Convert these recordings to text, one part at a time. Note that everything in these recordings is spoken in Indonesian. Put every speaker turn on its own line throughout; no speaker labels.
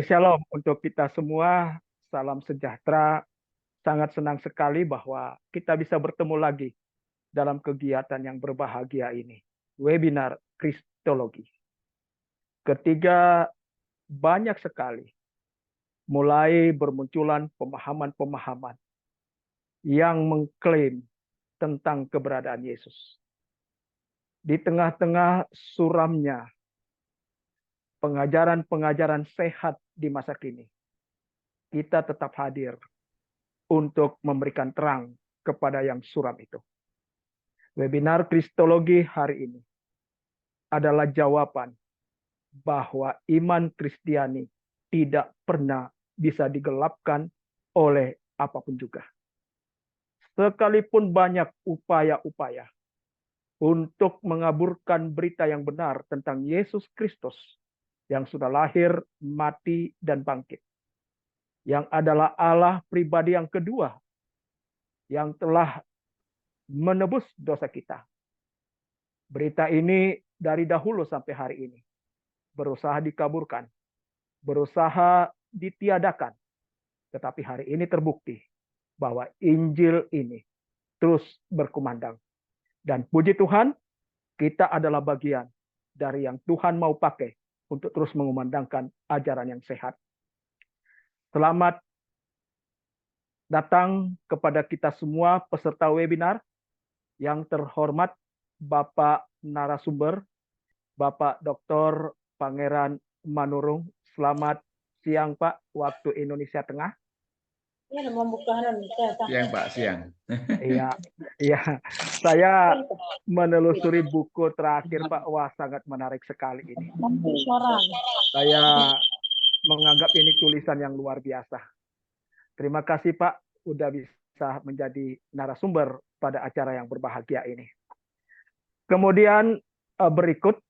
Shalom untuk kita semua, salam sejahtera. Sangat senang sekali bahwa kita bisa bertemu lagi dalam kegiatan yang berbahagia ini. Webinar Kristologi. Ketiga, banyak sekali mulai bermunculan pemahaman-pemahaman yang mengklaim tentang keberadaan Yesus. Di tengah-tengah suramnya pengajaran-pengajaran sehat di masa kini, kita tetap hadir untuk memberikan terang kepada yang suram itu. Webinar Kristologi hari ini adalah jawaban bahwa iman Kristiani tidak pernah bisa digelapkan oleh apapun juga. Sekalipun banyak upaya-upaya untuk mengaburkan berita yang benar tentang Yesus Kristus yang sudah lahir, mati, dan bangkit, yang adalah Allah pribadi yang kedua, yang telah menebus dosa kita. Berita ini dari dahulu sampai hari ini berusaha dikaburkan, berusaha ditiadakan. Tetapi hari ini terbukti bahwa Injil ini terus berkumandang. Dan puji Tuhan, kita adalah bagian dari yang Tuhan mau pakai untuk terus mengumandangkan ajaran yang sehat. Selamat datang kepada kita semua peserta webinar. Yang terhormat Bapak narasumber, Bapak Dr. Pangeran Manurung. Selamat siang Pak, waktu Indonesia Tengah.
Siang Pak, siang.
Iya, iya. Saya menelusuri buku terakhir Pak. Wah, sangat menarik sekali ini. Saya menganggap ini tulisan yang luar biasa. Terima kasih Pak, udah bisa menjadi narasumber pada acara yang berbahagia ini. Kemudian berikut,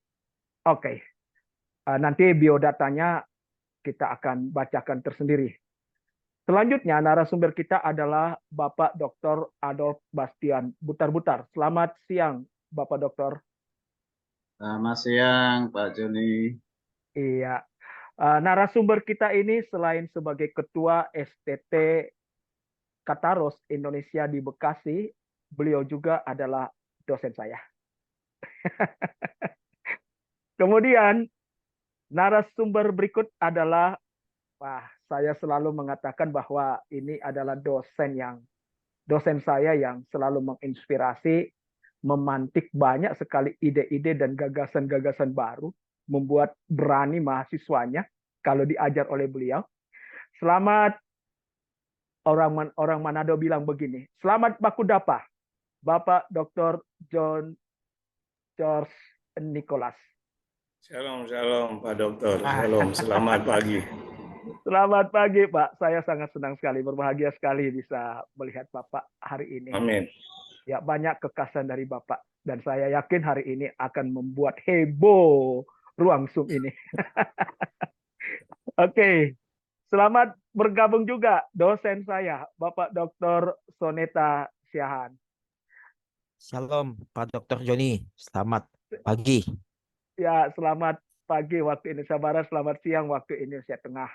nanti biodatanya kita akan bacakan tersendiri. Selanjutnya narasumber kita adalah Bapak Dr. Adolf Bastian Butar-Butar. Selamat siang Bapak Dokter.
Selamat siang Pak Joni.
Iya. Narasumber kita ini selain sebagai Ketua STT Kataros Indonesia di Bekasi, beliau juga adalah dosen saya. Kemudian narasumber berikut adalah, saya selalu mengatakan bahwa ini adalah dosen saya yang selalu menginspirasi, memantik banyak sekali ide-ide dan gagasan-gagasan baru, membuat berani mahasiswanya kalau diajar oleh beliau. Selamat, orang Manado bilang begini, selamat baku dapa, Bapak Dr. John George Nicholas.
Shalom, shalom Pak Dokter. Shalom, selamat pagi.
Selamat pagi Pak, saya sangat senang sekali, berbahagia sekali bisa melihat Bapak hari ini.
Amin.
Ya, banyak kekasan dari Bapak, dan saya yakin hari ini akan membuat heboh ruang Zoom ini. Oke, selamat bergabung juga dosen saya, Bapak Dr. Soneta Siahaan.
Shalom Pak Dr. Joni, selamat pagi.
Ya, selamat pagi waktu Indonesia Barat, selamat siang waktu Indonesia Tengah.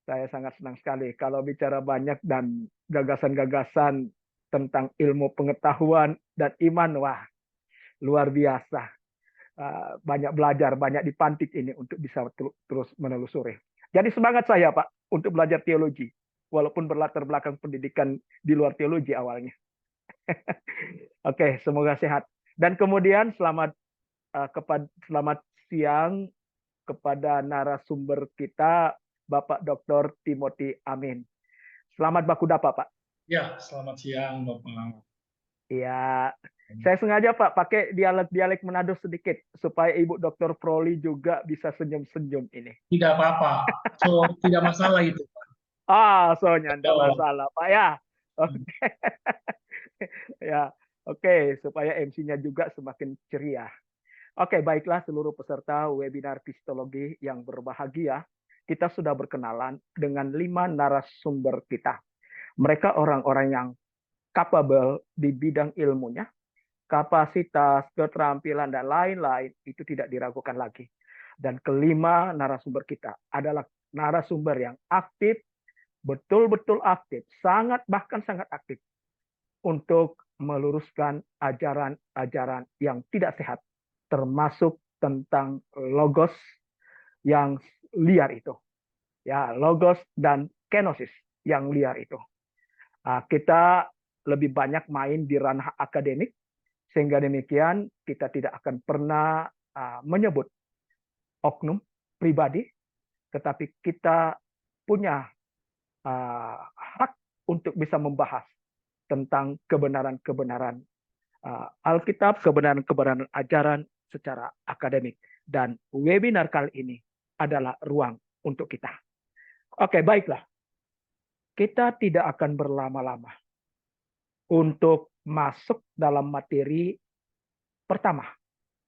Saya sangat senang sekali kalau bicara banyak dan gagasan-gagasan tentang ilmu pengetahuan dan iman, wah luar biasa. Banyak belajar, banyak dipantik ini untuk bisa terus menelusuri. Jadi semangat saya Pak untuk belajar teologi, walaupun berlatar belakang pendidikan di luar teologi awalnya. Oke, semoga sehat. Dan kemudian selamat siang kepada narasumber kita, Bapak Dr. Timothy Amin. Selamat baku dapa, Pak.
Ya, selamat siang, Bapak.
Ya, saya sengaja Pak pakai dialek Manado sedikit supaya Ibu Dr. Proli juga bisa senyum-senyum ini.
Tidak apa-apa, so tidak masalah itu, Pak.
Soalnya tidak masalah, Pak ya. Oke. Ya, oke, supaya MC-nya juga semakin ceria. Oke, baiklah seluruh peserta webinar Kristologi yang berbahagia, kita sudah berkenalan dengan 5 narasumber kita. Mereka orang-orang yang capable di bidang ilmunya, kapasitas, keterampilan, dan lain-lain itu tidak diragukan lagi. Dan kelima narasumber kita adalah narasumber yang aktif, betul-betul aktif, bahkan sangat aktif untuk meluruskan ajaran-ajaran yang tidak sehat, termasuk tentang logos yang liar itu. Ya, logos dan kenosis yang liar itu. Kita lebih banyak main di ranah akademik, sehingga demikian kita tidak akan pernah menyebut oknum pribadi, tetapi kita punya hak untuk bisa membahas tentang kebenaran-kebenaran Alkitab, kebenaran-kebenaran ajaran secara akademik. Dan webinar kali ini adalah ruang untuk kita. Oke, baiklah. Kita tidak akan berlama-lama untuk masuk dalam materi pertama.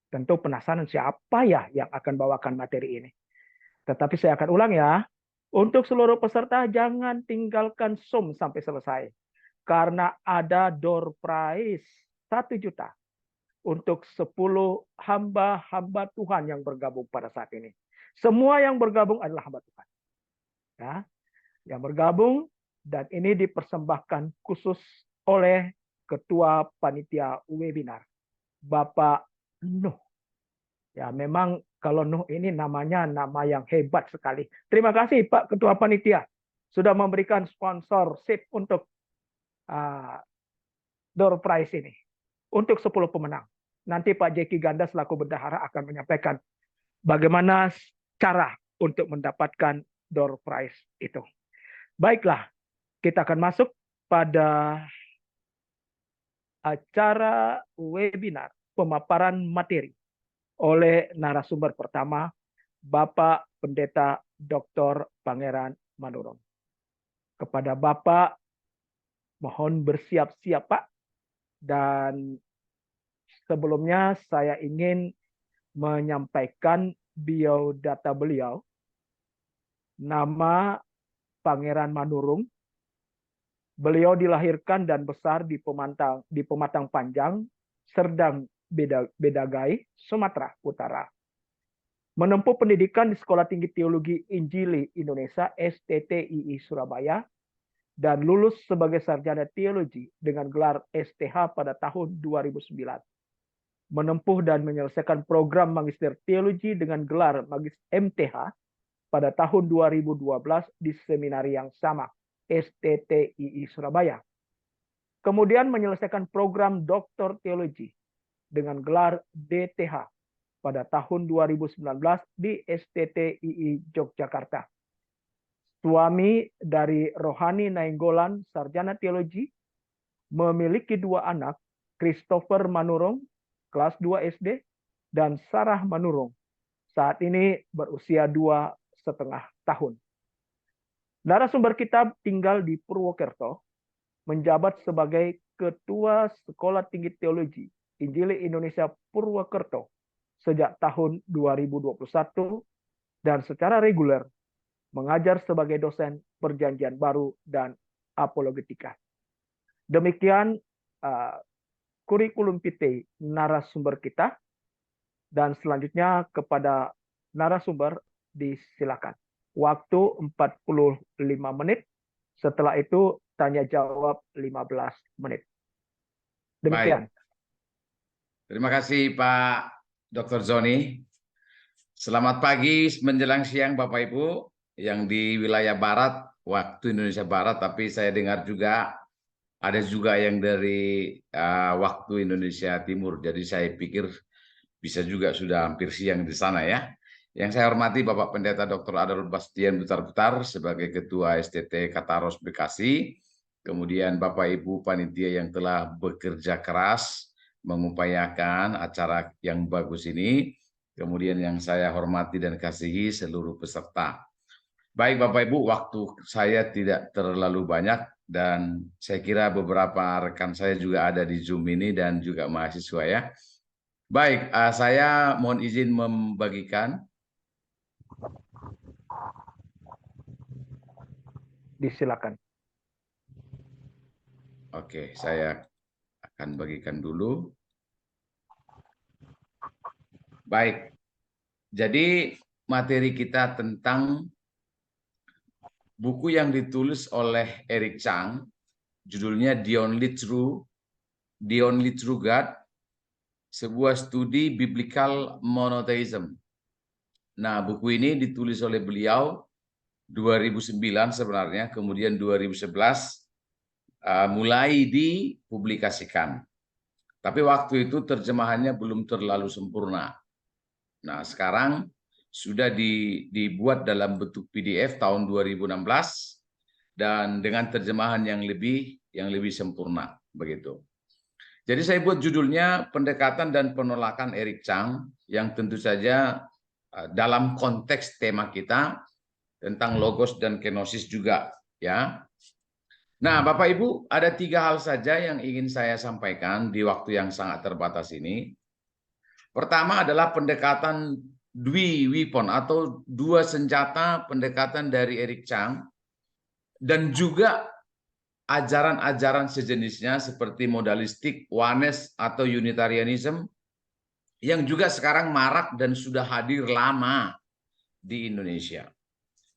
Tentu penasaran siapa ya yang akan bawakan materi ini. Tetapi saya akan ulang ya. Untuk seluruh peserta jangan tinggalkan Zoom sampai selesai. Karena ada door prize 1 juta untuk 10 hamba-hamba Tuhan yang bergabung pada saat ini. Semua yang bergabung adalah hamba Tuhan. Ya, yang bergabung, dan ini dipersembahkan khusus oleh Ketua Panitia Webinar, Bapak Nuh. Ya, memang kalau Nuh ini namanya nama yang hebat sekali. Terima kasih Pak Ketua Panitia sudah memberikan sponsorship untuk door prize ini untuk 10 pemenang. Nanti Pak Jeki Ganda selaku bendahara akan menyampaikan bagaimana cara untuk mendapatkan door prize itu. Baiklah, kita akan masuk pada acara webinar pemaparan materi oleh narasumber pertama, Bapak Pendeta Dr. Pangeran Manurung. Kepada Bapak, mohon bersiap-siap Pak. Dan sebelumnya saya ingin menyampaikan biodata beliau. Nama Pangeran Manurung. Beliau dilahirkan dan besar di Pematang Panjang, Serdang Bedagai, Sumatera Utara. Menempuh pendidikan di Sekolah Tinggi Teologi Injili Indonesia STTII Surabaya dan lulus sebagai sarjana teologi dengan gelar STH pada tahun 2009. Menempuh dan menyelesaikan program Magister Teologi dengan gelar MTH pada tahun 2012 di seminari yang sama, STTII Surabaya. Kemudian menyelesaikan program Doktor Teologi dengan gelar DTH pada tahun 2019 di STTII Yogyakarta. Suami dari Rohani Nainggolan, sarjana teologi, memiliki 2 anak, Christopher Manurung, kelas 2 SD, dan Sarah Manurung, saat ini berusia 2,5 tahun. Narasumber kita tinggal di Purwokerto, menjabat sebagai Ketua Sekolah Tinggi Teologi Injili Indonesia Purwokerto sejak tahun 2021 dan secara reguler mengajar sebagai dosen Perjanjian Baru dan Apologetika. Demikian kurikulum vitae narasumber kita, dan selanjutnya kepada narasumber disilakan. Waktu 45 menit, setelah itu tanya jawab 15 menit. Demikian.
Baik. Terima kasih Pak Dr. Zoni. Selamat pagi menjelang siang Bapak Ibu yang di wilayah Barat, waktu Indonesia Barat, tapi saya dengar juga ada juga yang dari waktu Indonesia Timur. Jadi saya pikir bisa juga sudah hampir siang di sana ya. Yang saya hormati Bapak Pendeta Dr. Adolf Bastian Butar-Butar sebagai Ketua STT Kataros Bekasi. Kemudian Bapak Ibu panitia yang telah bekerja keras mengupayakan acara yang bagus ini. Kemudian yang saya hormati dan kasihi seluruh peserta. Baik Bapak Ibu, waktu saya tidak terlalu banyak dan saya kira beberapa rekan saya juga ada di Zoom ini dan juga mahasiswa ya. Baik, saya mohon izin membagikan.
Disilakan.
Oke, saya akan bagikan dulu. Baik, jadi materi kita tentang buku yang ditulis oleh Eric Chang, judulnya The Only True God, sebuah studi biblical monotheism. Nah, buku ini ditulis oleh beliau 2009 sebenarnya, kemudian 2011 mulai dipublikasikan. Tapi waktu itu terjemahannya belum terlalu sempurna. Nah, sekarang sudah dibuat dalam bentuk PDF tahun 2016 dan dengan terjemahan yang lebih sempurna begitu. Jadi saya buat judulnya Pendekatan dan Penolakan Eric Chang, yang tentu saja dalam konteks tema kita tentang logos dan kenosis juga, ya. Nah, Bapak Ibu, ada 3 hal saja yang ingin saya sampaikan di waktu yang sangat terbatas ini. Pertama adalah pendekatan Dwi-Wipon atau 2 senjata pendekatan dari Eric Chang, dan juga ajaran-ajaran sejenisnya seperti modalistik, oneness atau Unitarianism yang juga sekarang marak dan sudah hadir lama di Indonesia.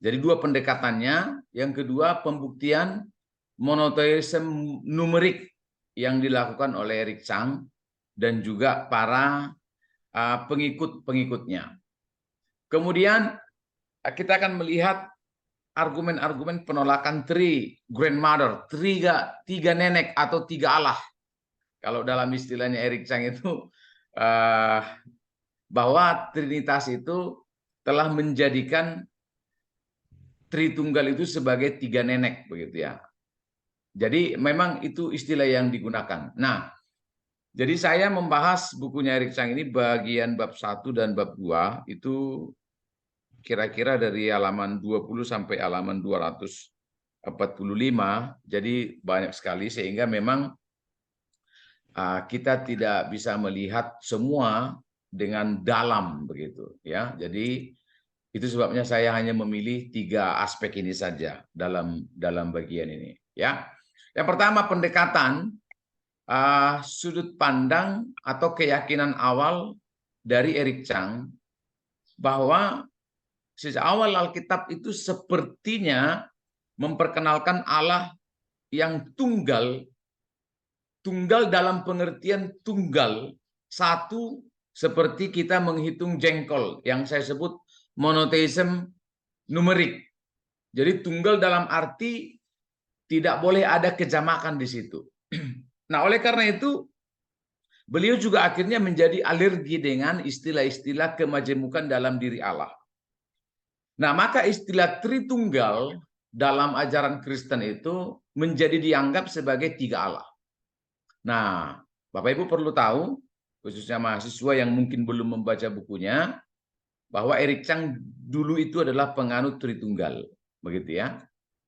Jadi 2 pendekatannya. Yang kedua, pembuktian monotheism numerik yang dilakukan oleh Eric Chang dan juga para pengikut-pengikutnya. Kemudian kita akan melihat argumen-argumen penolakan grandmother, 3 nenek atau 3 Allah. Kalau dalam istilahnya Eric Chang itu bahwa Trinitas itu telah menjadikan Tritunggal itu sebagai 3 nenek begitu ya. Jadi memang itu istilah yang digunakan. Nah, jadi saya membahas bukunya Eric Chang ini bagian bab 1 dan bab 2 itu kira-kira dari halaman 20 sampai halaman 245. Jadi banyak sekali sehingga memang kita tidak bisa melihat semua dengan dalam begitu ya. Jadi itu sebabnya saya hanya memilih 3 aspek ini saja dalam bagian ini ya. Yang pertama, pendekatan sudut pandang atau keyakinan awal dari Eric Chang bahwa sejak awal Alkitab itu sepertinya memperkenalkan Allah yang tunggal dalam pengertian tunggal, satu, seperti kita menghitung jengkol yang saya sebut monotheism numerik. Jadi tunggal dalam arti tidak boleh ada kejamakan di situ. Nah, oleh karena itu beliau juga akhirnya menjadi alergi dengan istilah-istilah kemajemukan dalam diri Allah. Nah, maka istilah Tritunggal dalam ajaran Kristen itu menjadi dianggap sebagai 3 Allah. Nah, Bapak Ibu perlu tahu, khususnya mahasiswa yang mungkin belum membaca bukunya, bahwa Eric Chang dulu itu adalah penganut Tritunggal, begitu ya,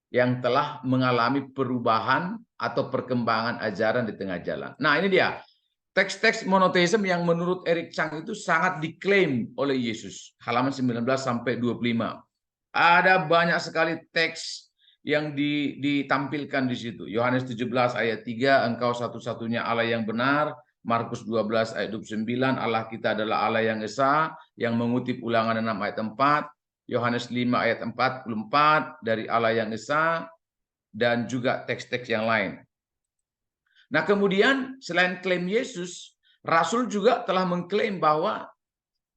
yang telah mengalami perubahan atau perkembangan ajaran di tengah jalan. Nah, ini dia. Teks-teks monotheism yang menurut Eric Chang itu sangat diklaim oleh Yesus. Halaman 19 sampai 25. Ada banyak sekali teks yang ditampilkan di situ. Yohanes 17 ayat 3, engkau satu-satunya Allah yang benar. Markus 12 ayat 29, Allah kita adalah Allah yang esa, yang mengutip Ulangan 6 ayat 4. Yohanes 5 ayat 44 dari Allah yang esa, dan juga teks-teks yang lain. Nah, kemudian selain klaim Yesus, Rasul juga telah mengklaim bahwa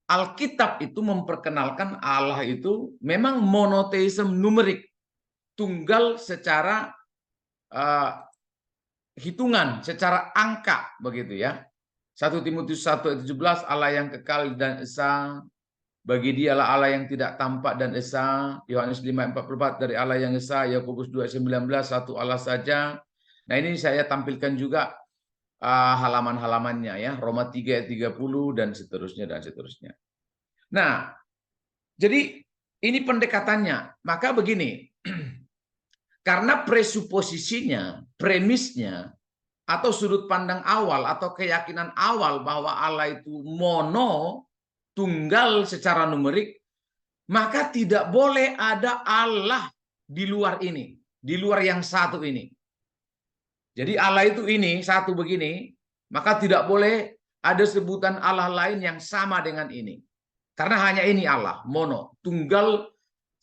Alkitab itu memperkenalkan Allah itu memang monotheism numerik, tunggal secara hitungan, secara angka begitu ya. 1 Timotius 1 ayat 17, Allah yang kekal dan esa, bagi dialah Allah yang tidak tampak dan esa. Yohanes 5:44 dari Allah yang esa. Yakobus 2:19 satu Allah saja. Nah, ini saya tampilkan juga halaman-halamannya ya. Roma 3 ayat 30 dan seterusnya dan seterusnya. Nah, jadi ini pendekatannya. Maka begini, karena presuposisinya, premisnya, atau sudut pandang awal atau keyakinan awal bahwa Allah itu mono, tunggal secara numerik, maka tidak boleh ada Allah di luar ini, di luar yang satu ini. Jadi Allah itu ini, satu begini, maka tidak boleh ada sebutan Allah lain yang sama dengan ini. Karena hanya ini Allah, mono, tunggal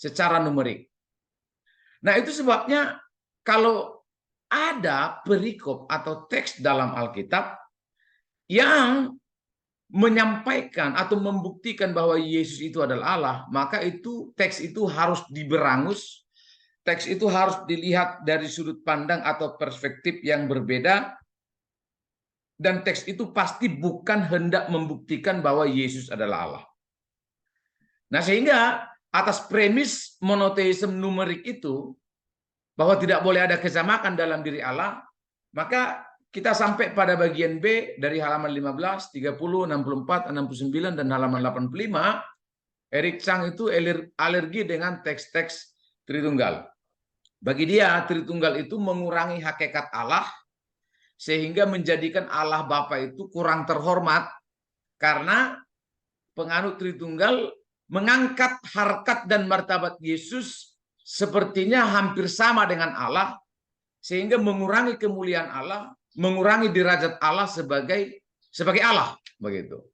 secara numerik. Nah, itu sebabnya kalau ada perikop atau teks dalam Alkitab yang menyampaikan atau membuktikan bahwa Yesus itu adalah Allah, maka itu teks itu harus diberangus, teks itu harus dilihat dari sudut pandang atau perspektif yang berbeda, dan teks itu pasti bukan hendak membuktikan bahwa Yesus adalah Allah. Nah, sehingga atas premis monoteisme numerik itu, bahwa tidak boleh ada kesamaan dalam diri Allah, maka kita sampai pada bagian B dari halaman 15, 30, 64, 69, dan halaman 85. Eric Chang itu alergi dengan teks-teks Tritunggal. Bagi dia, Tritunggal itu mengurangi hakikat Allah, sehingga menjadikan Allah Bapa itu kurang terhormat, karena penganut Tritunggal mengangkat harkat dan martabat Yesus sepertinya hampir sama dengan Allah, sehingga mengurangi kemuliaan Allah, mengurangi derajat Allah sebagai Allah, begitu.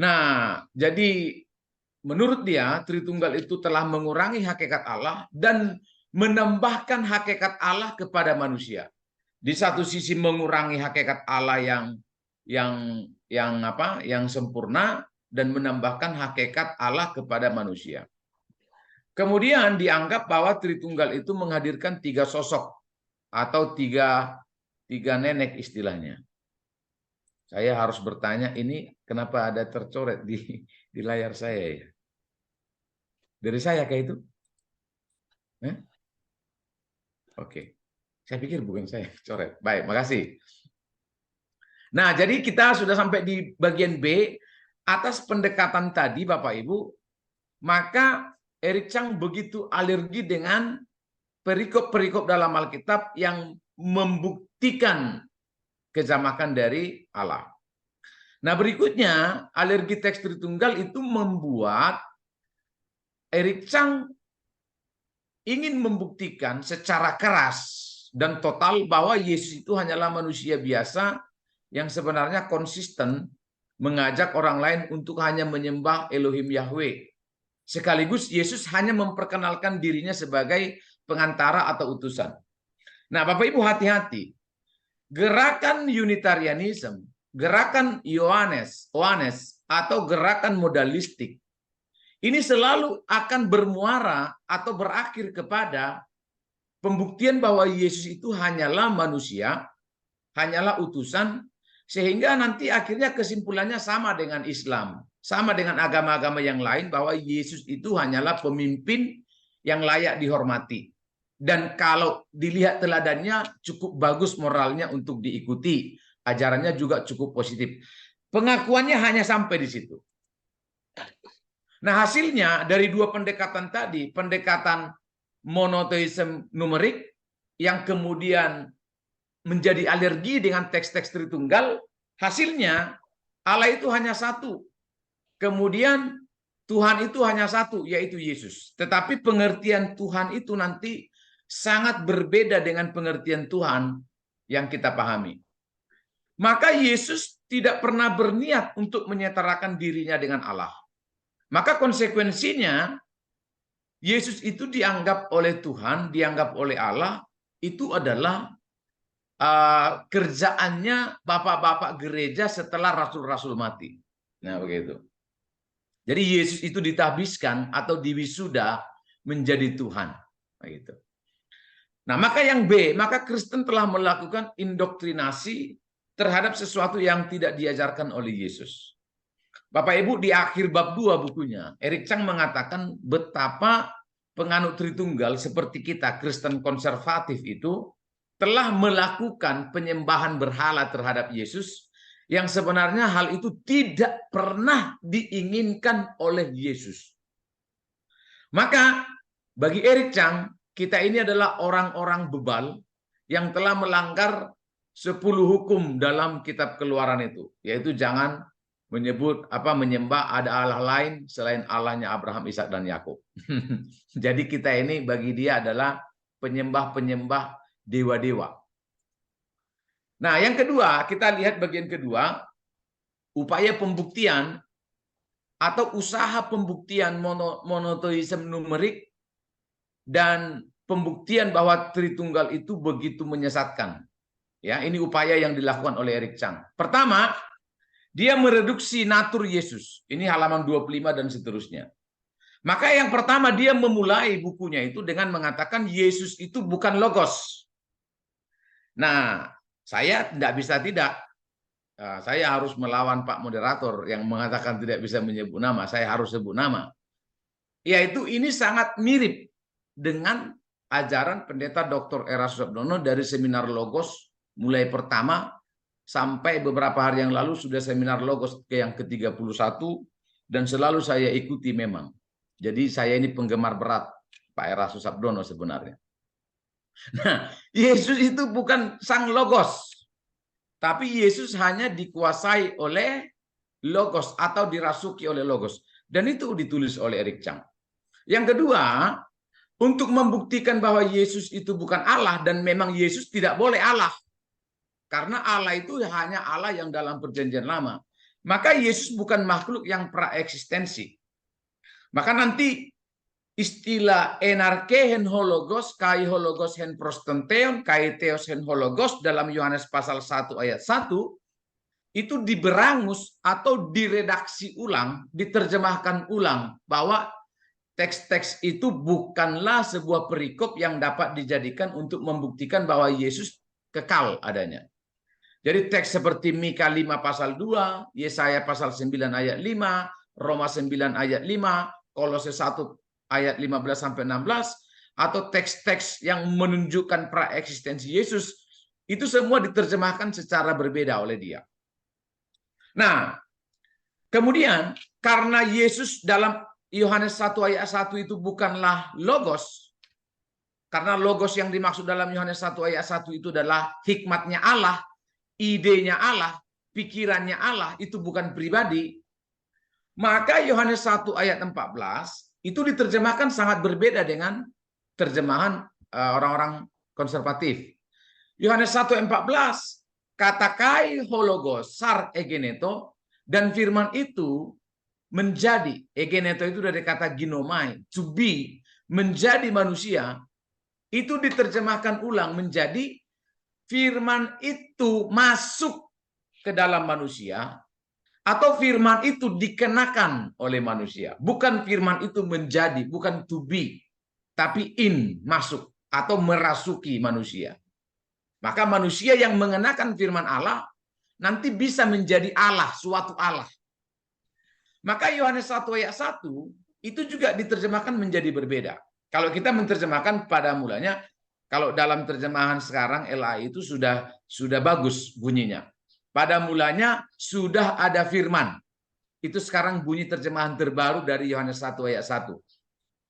Nah, jadi menurut dia Tritunggal itu telah mengurangi hakikat Allah dan menambahkan hakikat Allah kepada manusia. Di satu sisi mengurangi hakikat Allah yang sempurna, dan menambahkan hakikat Allah kepada manusia. Kemudian dianggap bahwa Tritunggal itu menghadirkan 3 sosok atau tiga nenek istilahnya. Saya harus bertanya, ini kenapa ada tercoret di layar saya ya? Dari saya kayak itu? Oke. Saya pikir bukan saya coret. Baik, makasih. Nah, jadi kita sudah sampai di bagian B. Atas pendekatan tadi, Bapak Ibu, maka Eric Chang begitu alergi dengan perikop-perikop dalam Alkitab yang membuktikan kejamakan dari Allah. Nah, berikutnya, alergi teks Tritunggal itu membuat Eric Chang ingin membuktikan secara keras dan total bahwa Yesus itu hanyalah manusia biasa yang sebenarnya konsisten mengajak orang lain untuk hanya menyembah Elohim Yahweh. Sekaligus Yesus hanya memperkenalkan dirinya sebagai pengantara atau utusan. Nah, Bapak Ibu hati-hati. Gerakan Unitarianism, gerakan Ioannes atau gerakan modalistik, ini selalu akan bermuara atau berakhir kepada pembuktian bahwa Yesus itu hanyalah manusia, hanyalah utusan, sehingga nanti akhirnya kesimpulannya sama dengan Islam, sama dengan agama-agama yang lain, bahwa Yesus itu hanyalah pemimpin yang layak dihormati. Dan kalau dilihat teladannya cukup bagus moralnya untuk diikuti, ajarannya juga cukup positif. Pengakuannya hanya sampai di situ. Nah, hasilnya dari 2 pendekatan tadi, pendekatan monoteisme numerik yang kemudian menjadi alergi dengan teks-teks Tritunggal, hasilnya Allah itu hanya satu. Kemudian Tuhan itu hanya satu, yaitu Yesus. Tetapi pengertian Tuhan itu nanti sangat berbeda dengan pengertian Tuhan yang kita pahami. Maka Yesus tidak pernah berniat untuk menyetarakan dirinya dengan Allah. Maka konsekuensinya, Yesus itu dianggap oleh Tuhan, dianggap oleh Allah, itu adalah kerjaannya bapak-bapak gereja setelah rasul-rasul mati. Nah, begitu. Jadi Yesus itu ditahbiskan atau diwisuda menjadi Tuhan. Begitu. Nah, maka yang B, maka Kristen telah melakukan indoktrinasi terhadap sesuatu yang tidak diajarkan oleh Yesus. Bapak Ibu, di akhir bab 2 bukunya, Eric Chang mengatakan betapa penganut Tritunggal seperti kita, Kristen konservatif itu, telah melakukan penyembahan berhala terhadap Yesus, yang sebenarnya hal itu tidak pernah diinginkan oleh Yesus. Maka, bagi Eric Chang, kita ini adalah orang-orang bebal yang telah melanggar 10 hukum dalam kitab Keluaran itu, yaitu jangan menyembah ada Allah lain selain Allahnya Abraham, Ishak, dan Yakub. Jadi kita ini bagi dia adalah penyembah-penyembah dewa-dewa. Nah, yang kedua, kita lihat bagian kedua, upaya pembuktian atau usaha pembuktian monoteisme numerik dan pembuktian bahwa Tritunggal itu begitu menyesatkan. Ya, ini upaya yang dilakukan oleh Eric Chang. Pertama, dia mereduksi natur Yesus. Ini halaman 25 dan seterusnya. Maka yang pertama dia memulai bukunya itu dengan mengatakan Yesus itu bukan logos. Nah, saya tidak bisa tidak. Saya harus melawan Pak Moderator yang mengatakan tidak bisa menyebut nama. Saya harus sebut nama. Yaitu ini sangat mirip dengan ajaran pendeta Dr. Erastus Abdono dari seminar Logos mulai pertama sampai beberapa hari yang lalu sudah seminar Logos ke yang ke-31 dan selalu saya ikuti memang. Jadi saya ini penggemar berat Pak Erastus Abdono sebenarnya. Nah, Yesus itu bukan sang Logos. Tapi Yesus hanya dikuasai oleh Logos atau dirasuki oleh Logos. Dan itu ditulis oleh Eric Chang. Yang kedua, untuk membuktikan bahwa Yesus itu bukan Allah dan memang Yesus tidak boleh Allah. Karena Allah itu hanya Allah yang dalam perjanjian lama. Maka Yesus bukan makhluk yang praeksistensi. Maka nanti istilah enarke hen hologos, kai hologos hen prostanteon, kai theos hen hologos dalam Yohanes pasal 1 ayat 1 itu diberangus atau diredaksi ulang, diterjemahkan ulang bahwa teks-teks itu bukanlah sebuah perikop yang dapat dijadikan untuk membuktikan bahwa Yesus kekal adanya. Jadi teks seperti Mika 5 pasal 2, Yesaya pasal 9 ayat 5, Roma 9 ayat 5, Kolose 1 ayat 15 sampai 16 atau teks-teks yang menunjukkan praeksistensi Yesus itu semua diterjemahkan secara berbeda oleh dia. Nah, kemudian karena Yesus dalam Yohanes 1 ayat 1 itu bukanlah logos, karena logos yang dimaksud dalam Yohanes 1 ayat 1 itu adalah hikmatnya Allah, idenya Allah, pikirannya Allah, itu bukan pribadi. Maka Yohanes 1 ayat 14 itu diterjemahkan sangat berbeda dengan terjemahan orang-orang konservatif. Yohanes 1 ayat 14, katakai hologos sar egeneto, dan firman itu menjadi, egeneto itu dari kata ginomai, to be, menjadi manusia, itu diterjemahkan ulang menjadi firman itu masuk ke dalam manusia, atau firman itu dikenakan oleh manusia. Bukan firman itu menjadi, bukan to be, tapi in, masuk, atau merasuki manusia. Maka manusia yang mengenakan firman Allah, nanti bisa menjadi Allah, suatu Allah. Maka Yohanes 1 ayat 1 itu juga diterjemahkan menjadi berbeda. Kalau kita menerjemahkan pada mulanya, kalau dalam terjemahan sekarang LAI itu sudah bagus bunyinya. Pada mulanya sudah ada firman. Itu sekarang bunyi terjemahan terbaru dari Yohanes 1 ayat 1.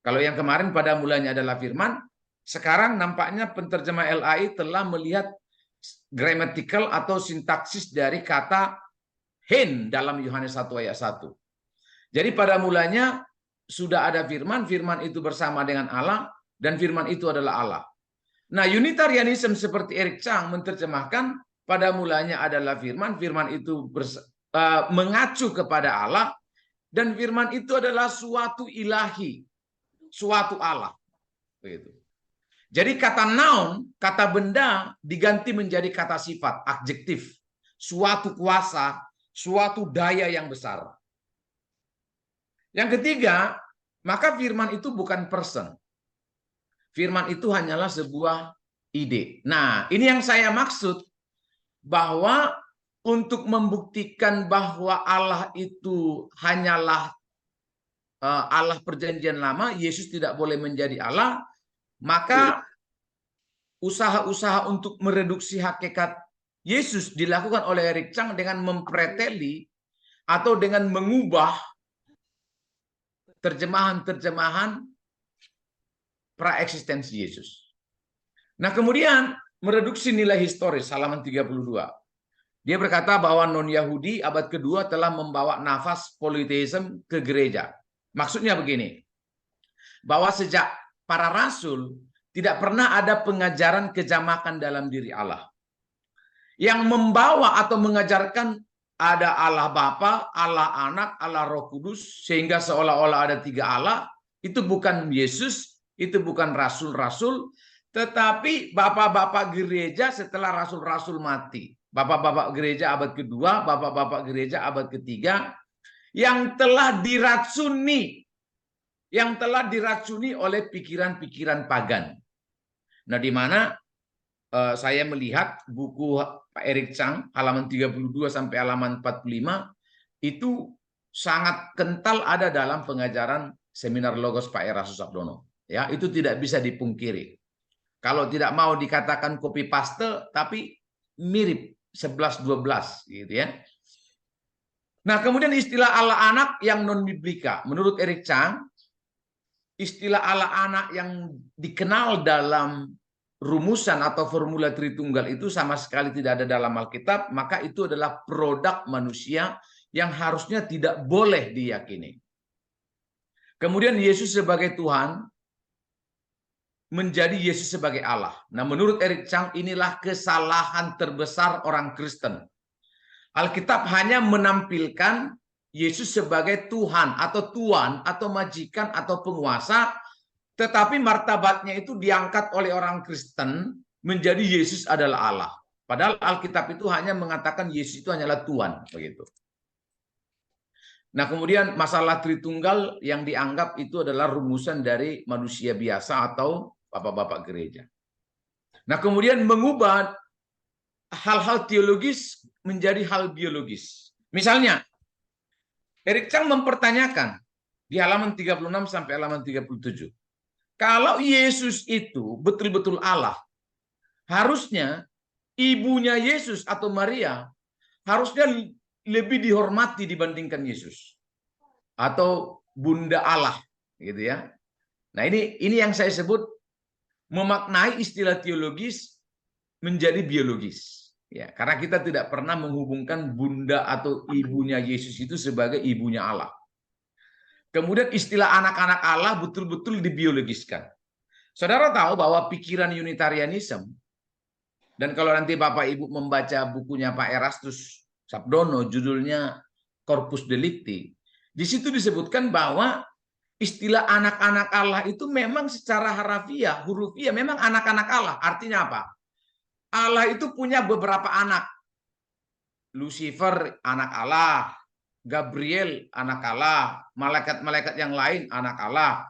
Kalau yang kemarin pada mulanya adalah firman, sekarang nampaknya penterjemah LAI telah melihat grammatical atau sintaksis dari kata hen dalam Yohanes 1 ayat 1. Jadi pada mulanya sudah ada firman, firman itu bersama dengan Allah, dan firman itu adalah Allah. Nah, Unitarianism seperti Eric Chang menerjemahkan pada mulanya adalah firman, firman itu mengacu kepada Allah, dan firman itu adalah suatu ilahi, suatu Allah. Begitu. Jadi kata noun, kata benda diganti menjadi kata sifat, adjektif, suatu kuasa, suatu daya yang besar. Yang ketiga, maka firman itu bukan person. Firman itu hanyalah sebuah ide. Nah, ini yang saya maksud, bahwa untuk membuktikan bahwa Allah itu hanyalah Allah perjanjian lama, Yesus tidak boleh menjadi Allah, maka usaha-usaha untuk mereduksi hakikat Yesus dilakukan oleh Eric Chang dengan mempreteli atau dengan mengubah terjemahan-terjemahan praeksistensi Yesus. Nah, kemudian mereduksi nilai historis halaman 32. Dia berkata bahwa non-Yahudi abad kedua telah membawa nafas politeisme ke gereja. Maksudnya begini, bahwa sejak para rasul tidak pernah ada pengajaran kejamakan dalam diri Allah. Yang membawa atau mengajarkan ada Allah Bapa, Allah Anak, Allah Roh Kudus, sehingga seolah-olah ada tiga Allah, itu bukan Yesus, itu bukan rasul-rasul, tetapi bapak-bapak gereja setelah rasul-rasul mati. Bapak-bapak gereja abad kedua, bapak-bapak gereja abad ketiga, yang telah diracuni oleh pikiran-pikiran pagan. Nah, di mana saya melihat buku Pak Eric Chang halaman 32 sampai halaman 45 itu sangat kental ada dalam pengajaran seminar Logos Pak Erastus Sabdono. Ya, itu tidak bisa dipungkiri. Kalau tidak mau dikatakan copy paste, tapi mirip 11-12 gitu ya. Nah, kemudian istilah Allah anak yang non biblika. Menurut Eric Chang, istilah Allah anak yang dikenal dalam rumusan atau formula Tritunggal itu sama sekali tidak ada dalam Alkitab, maka itu adalah produk manusia yang harusnya tidak boleh diyakini. Kemudian Yesus sebagai Tuhan menjadi Yesus sebagai Allah. Nah, menurut Eric Chang inilah kesalahan terbesar orang Kristen. Alkitab hanya menampilkan Yesus sebagai Tuhan atau Tuan atau majikan atau penguasa, tetapi martabatnya itu diangkat oleh orang Kristen menjadi Yesus adalah Allah. Padahal Alkitab itu hanya mengatakan Yesus itu hanyalah Tuhan, begitu. Nah, kemudian masalah Tritunggal yang dianggap itu adalah rumusan dari manusia biasa atau bapak-bapak gereja. Nah, kemudian mengubah hal-hal teologis menjadi hal biologis. Misalnya, Eric Chang mempertanyakan di halaman 36 sampai halaman 37. Kalau Yesus itu betul-betul Allah, harusnya ibunya Yesus atau Maria harusnya lebih dihormati dibandingkan Yesus. Atau Bunda Allah, gitu ya. Nah, ini yang saya sebut memaknai istilah teologis menjadi biologis. Ya, karena kita tidak pernah menghubungkan bunda atau ibunya Yesus itu sebagai ibunya Allah. Kemudian istilah anak-anak Allah betul-betul dibiologiskan. Saudara tahu bahwa pikiran Unitarianism, dan kalau nanti Bapak Ibu membaca bukunya Pak Erastus Sabdono, judulnya Corpus Delicti, di situ disebutkan bahwa istilah anak-anak Allah itu memang secara harafiah, hurufiah, memang anak-anak Allah. Artinya apa? Allah itu punya beberapa anak. Lucifer anak Allah, Gabriel anak Allah, malaikat-malaikat yang lain anak Allah.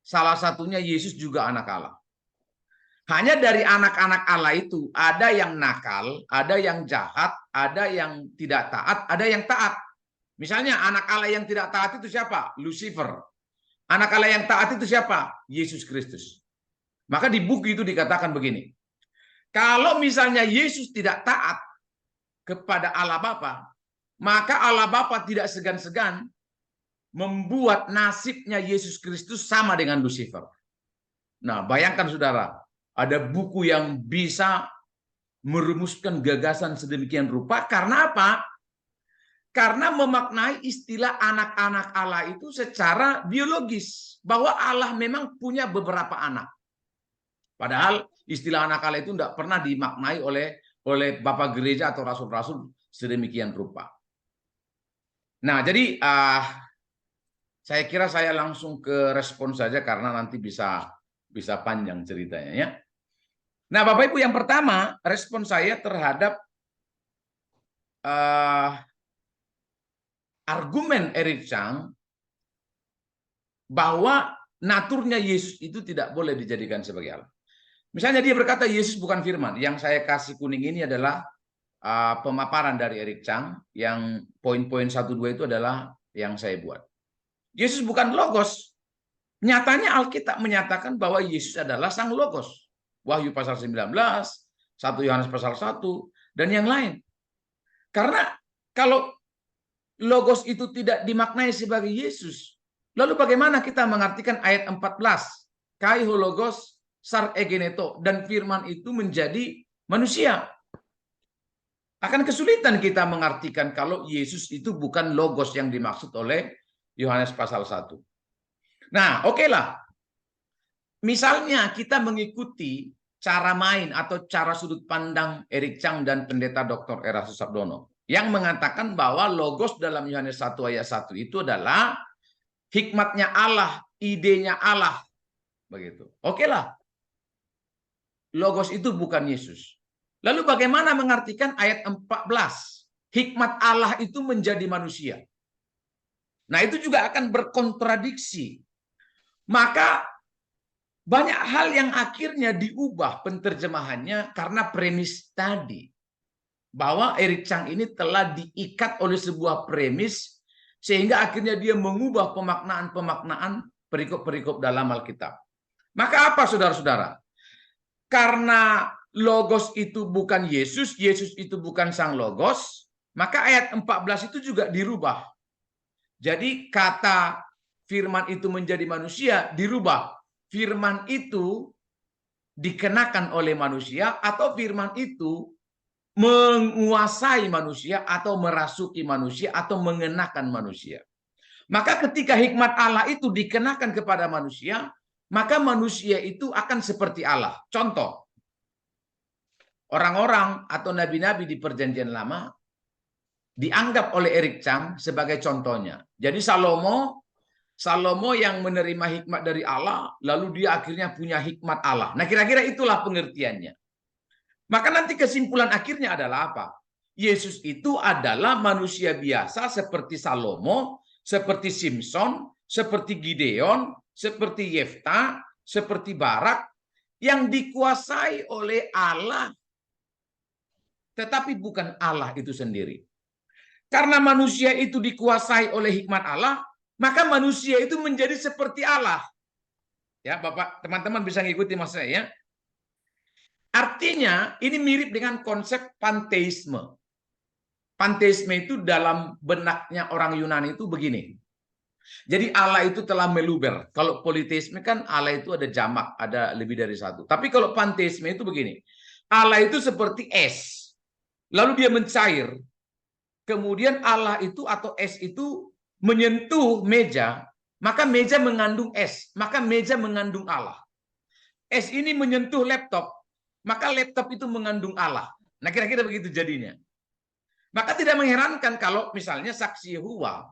Salah satunya Yesus juga anak Allah. Hanya dari anak-anak Allah itu ada yang nakal, ada yang jahat, ada yang tidak taat, ada yang taat. Misalnya anak Allah yang tidak taat itu siapa? Lucifer. Anak Allah yang taat itu siapa? Yesus Kristus. Maka di buku itu dikatakan begini. Kalau misalnya Yesus tidak taat kepada Allah Bapa, maka Allah Bapa tidak segan-segan membuat nasibnya Yesus Kristus sama dengan Lucifer. Nah, bayangkan saudara, ada buku yang bisa merumuskan gagasan sedemikian rupa. Karena apa? Karena memaknai istilah anak-anak Allah itu secara biologis. Bahwa Allah memang punya beberapa anak. Padahal istilah anak Allah itu tidak pernah dimaknai oleh Bapak Gereja atau rasul-rasul sedemikian rupa. Nah, jadi saya kira saya langsung ke respon saja karena nanti bisa panjang ceritanya ya. Nah, Bapak Ibu, yang pertama respon saya terhadap argumen Eric Chang bahwa naturnya Yesus itu tidak boleh dijadikan sebagai Allah. Misalnya dia berkata Yesus bukan firman. Yang saya kasih kuning ini adalah pemaparan dari Eric Chang, yang poin-poin 1-2 itu adalah yang saya buat. Yesus bukan logos. Nyatanya Alkitab menyatakan bahwa Yesus adalah sang logos. Wahyu pasal 19, 1 Yohanes pasal 1, dan yang lain. Karena kalau logos itu tidak dimaknai sebagai Yesus, lalu bagaimana kita mengartikan ayat 14? Kai ho logos sar egeneto, dan firman itu menjadi manusia. Akan kesulitan kita mengartikan kalau Yesus itu bukan logos yang dimaksud oleh Yohanes pasal 1. Nah, oke lah. Misalnya kita mengikuti cara main atau cara sudut pandang Eric Chang dan Pendeta Dr. Erastus Sabdono yang mengatakan bahwa logos dalam Yohanes 1 ayat 1 itu adalah hikmatnya Allah, idenya Allah. Begitu. Oke lah. Logos itu bukan Yesus. Lalu bagaimana mengartikan ayat 14? Hikmat Allah itu menjadi manusia. Nah, itu juga akan berkontradiksi. Maka banyak hal yang akhirnya diubah penterjemahannya karena premis tadi. Bahwa Eric Chang ini telah diikat oleh sebuah premis sehingga akhirnya dia mengubah pemaknaan-pemaknaan perikop-perikop dalam Alkitab. Maka apa saudara-saudara? Karena Logos itu bukan Yesus, Yesus itu bukan Sang Logos, maka ayat 14 itu juga dirubah. Jadi kata firman itu menjadi manusia dirubah. Firman itu dikenakan oleh manusia atau firman itu menguasai manusia atau merasuki manusia atau mengenakan manusia. Maka ketika hikmat Allah itu dikenakan kepada manusia, maka manusia itu akan seperti Allah. Contoh, orang-orang atau nabi-nabi di Perjanjian Lama dianggap oleh Eric Chang sebagai contohnya. Jadi Salomo yang menerima hikmat dari Allah, lalu dia akhirnya punya hikmat Allah. Nah, kira-kira itulah pengertiannya. Maka nanti kesimpulan akhirnya adalah apa? Yesus itu adalah manusia biasa seperti Salomo, seperti Simpson, seperti Gideon, seperti Yefta, seperti Barak, yang dikuasai oleh Allah. Tetapi bukan Allah itu sendiri. Karena manusia itu dikuasai oleh hikmat Allah, maka manusia itu menjadi seperti Allah. Ya, Bapak, teman-teman bisa ngikuti maksud saya ya. Artinya, ini mirip dengan konsep panteisme. Panteisme itu dalam benaknya orang Yunani itu begini. Jadi Allah itu telah meluber. Kalau politeisme kan Allah itu ada jamak, ada lebih dari satu. Tapi kalau panteisme itu begini. Allah itu seperti es. Lalu dia mencair. Kemudian Allah itu atau es itu menyentuh meja, maka meja mengandung es, maka meja mengandung Allah. Es ini menyentuh laptop, maka laptop itu mengandung Allah. Nah, kira-kira begitu jadinya. Maka tidak mengherankan kalau misalnya saksi Yehova.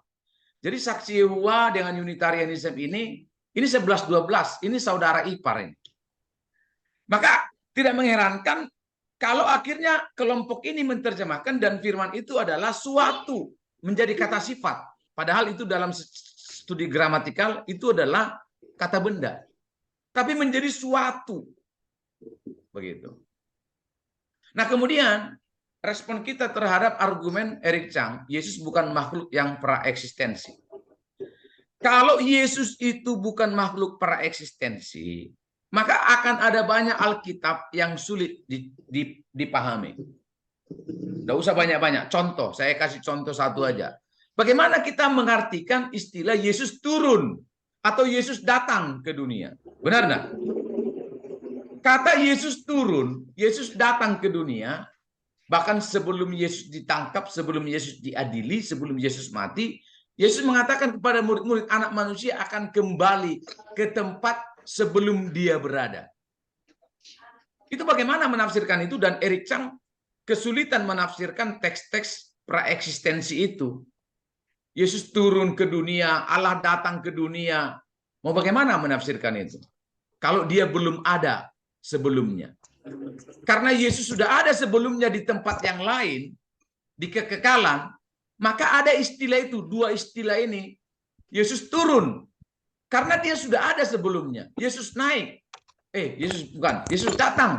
Jadi saksi Yehova dengan Unitarianism ini 11-12, ini saudara ipar ini. Maka tidak mengherankan kalau akhirnya kelompok ini menerjemahkan dan firman itu adalah suatu menjadi kata sifat. Padahal itu dalam studi gramatikal itu adalah kata benda. Tapi menjadi suatu. Begitu. Nah, kemudian respon kita terhadap argumen Eric Chang, Yesus bukan makhluk yang praeksistensi. Kalau Yesus itu bukan makhluk praeksistensi, maka akan ada banyak Alkitab yang sulit dipahami. Tidak usah banyak-banyak. Contoh, saya kasih contoh satu aja. Bagaimana kita mengartikan istilah Yesus turun atau Yesus datang ke dunia? Benar nggak? Kata Yesus turun, Yesus datang ke dunia, bahkan sebelum Yesus ditangkap, sebelum Yesus diadili, sebelum Yesus mati, Yesus mengatakan kepada murid-murid anak manusia akan kembali ke tempat sebelum dia berada. Itu bagaimana menafsirkan itu, dan Eric Chang kesulitan menafsirkan teks-teks praeksistensi itu. Yesus turun ke dunia, Allah datang ke dunia. Mau bagaimana menafsirkan itu? Kalau dia belum ada sebelumnya. Karena Yesus sudah ada sebelumnya di tempat yang lain, di kekekalan, maka ada istilah itu, dua istilah ini. Yesus turun, karena dia sudah ada sebelumnya. Yesus naik. Yesus bukan, Yesus datang.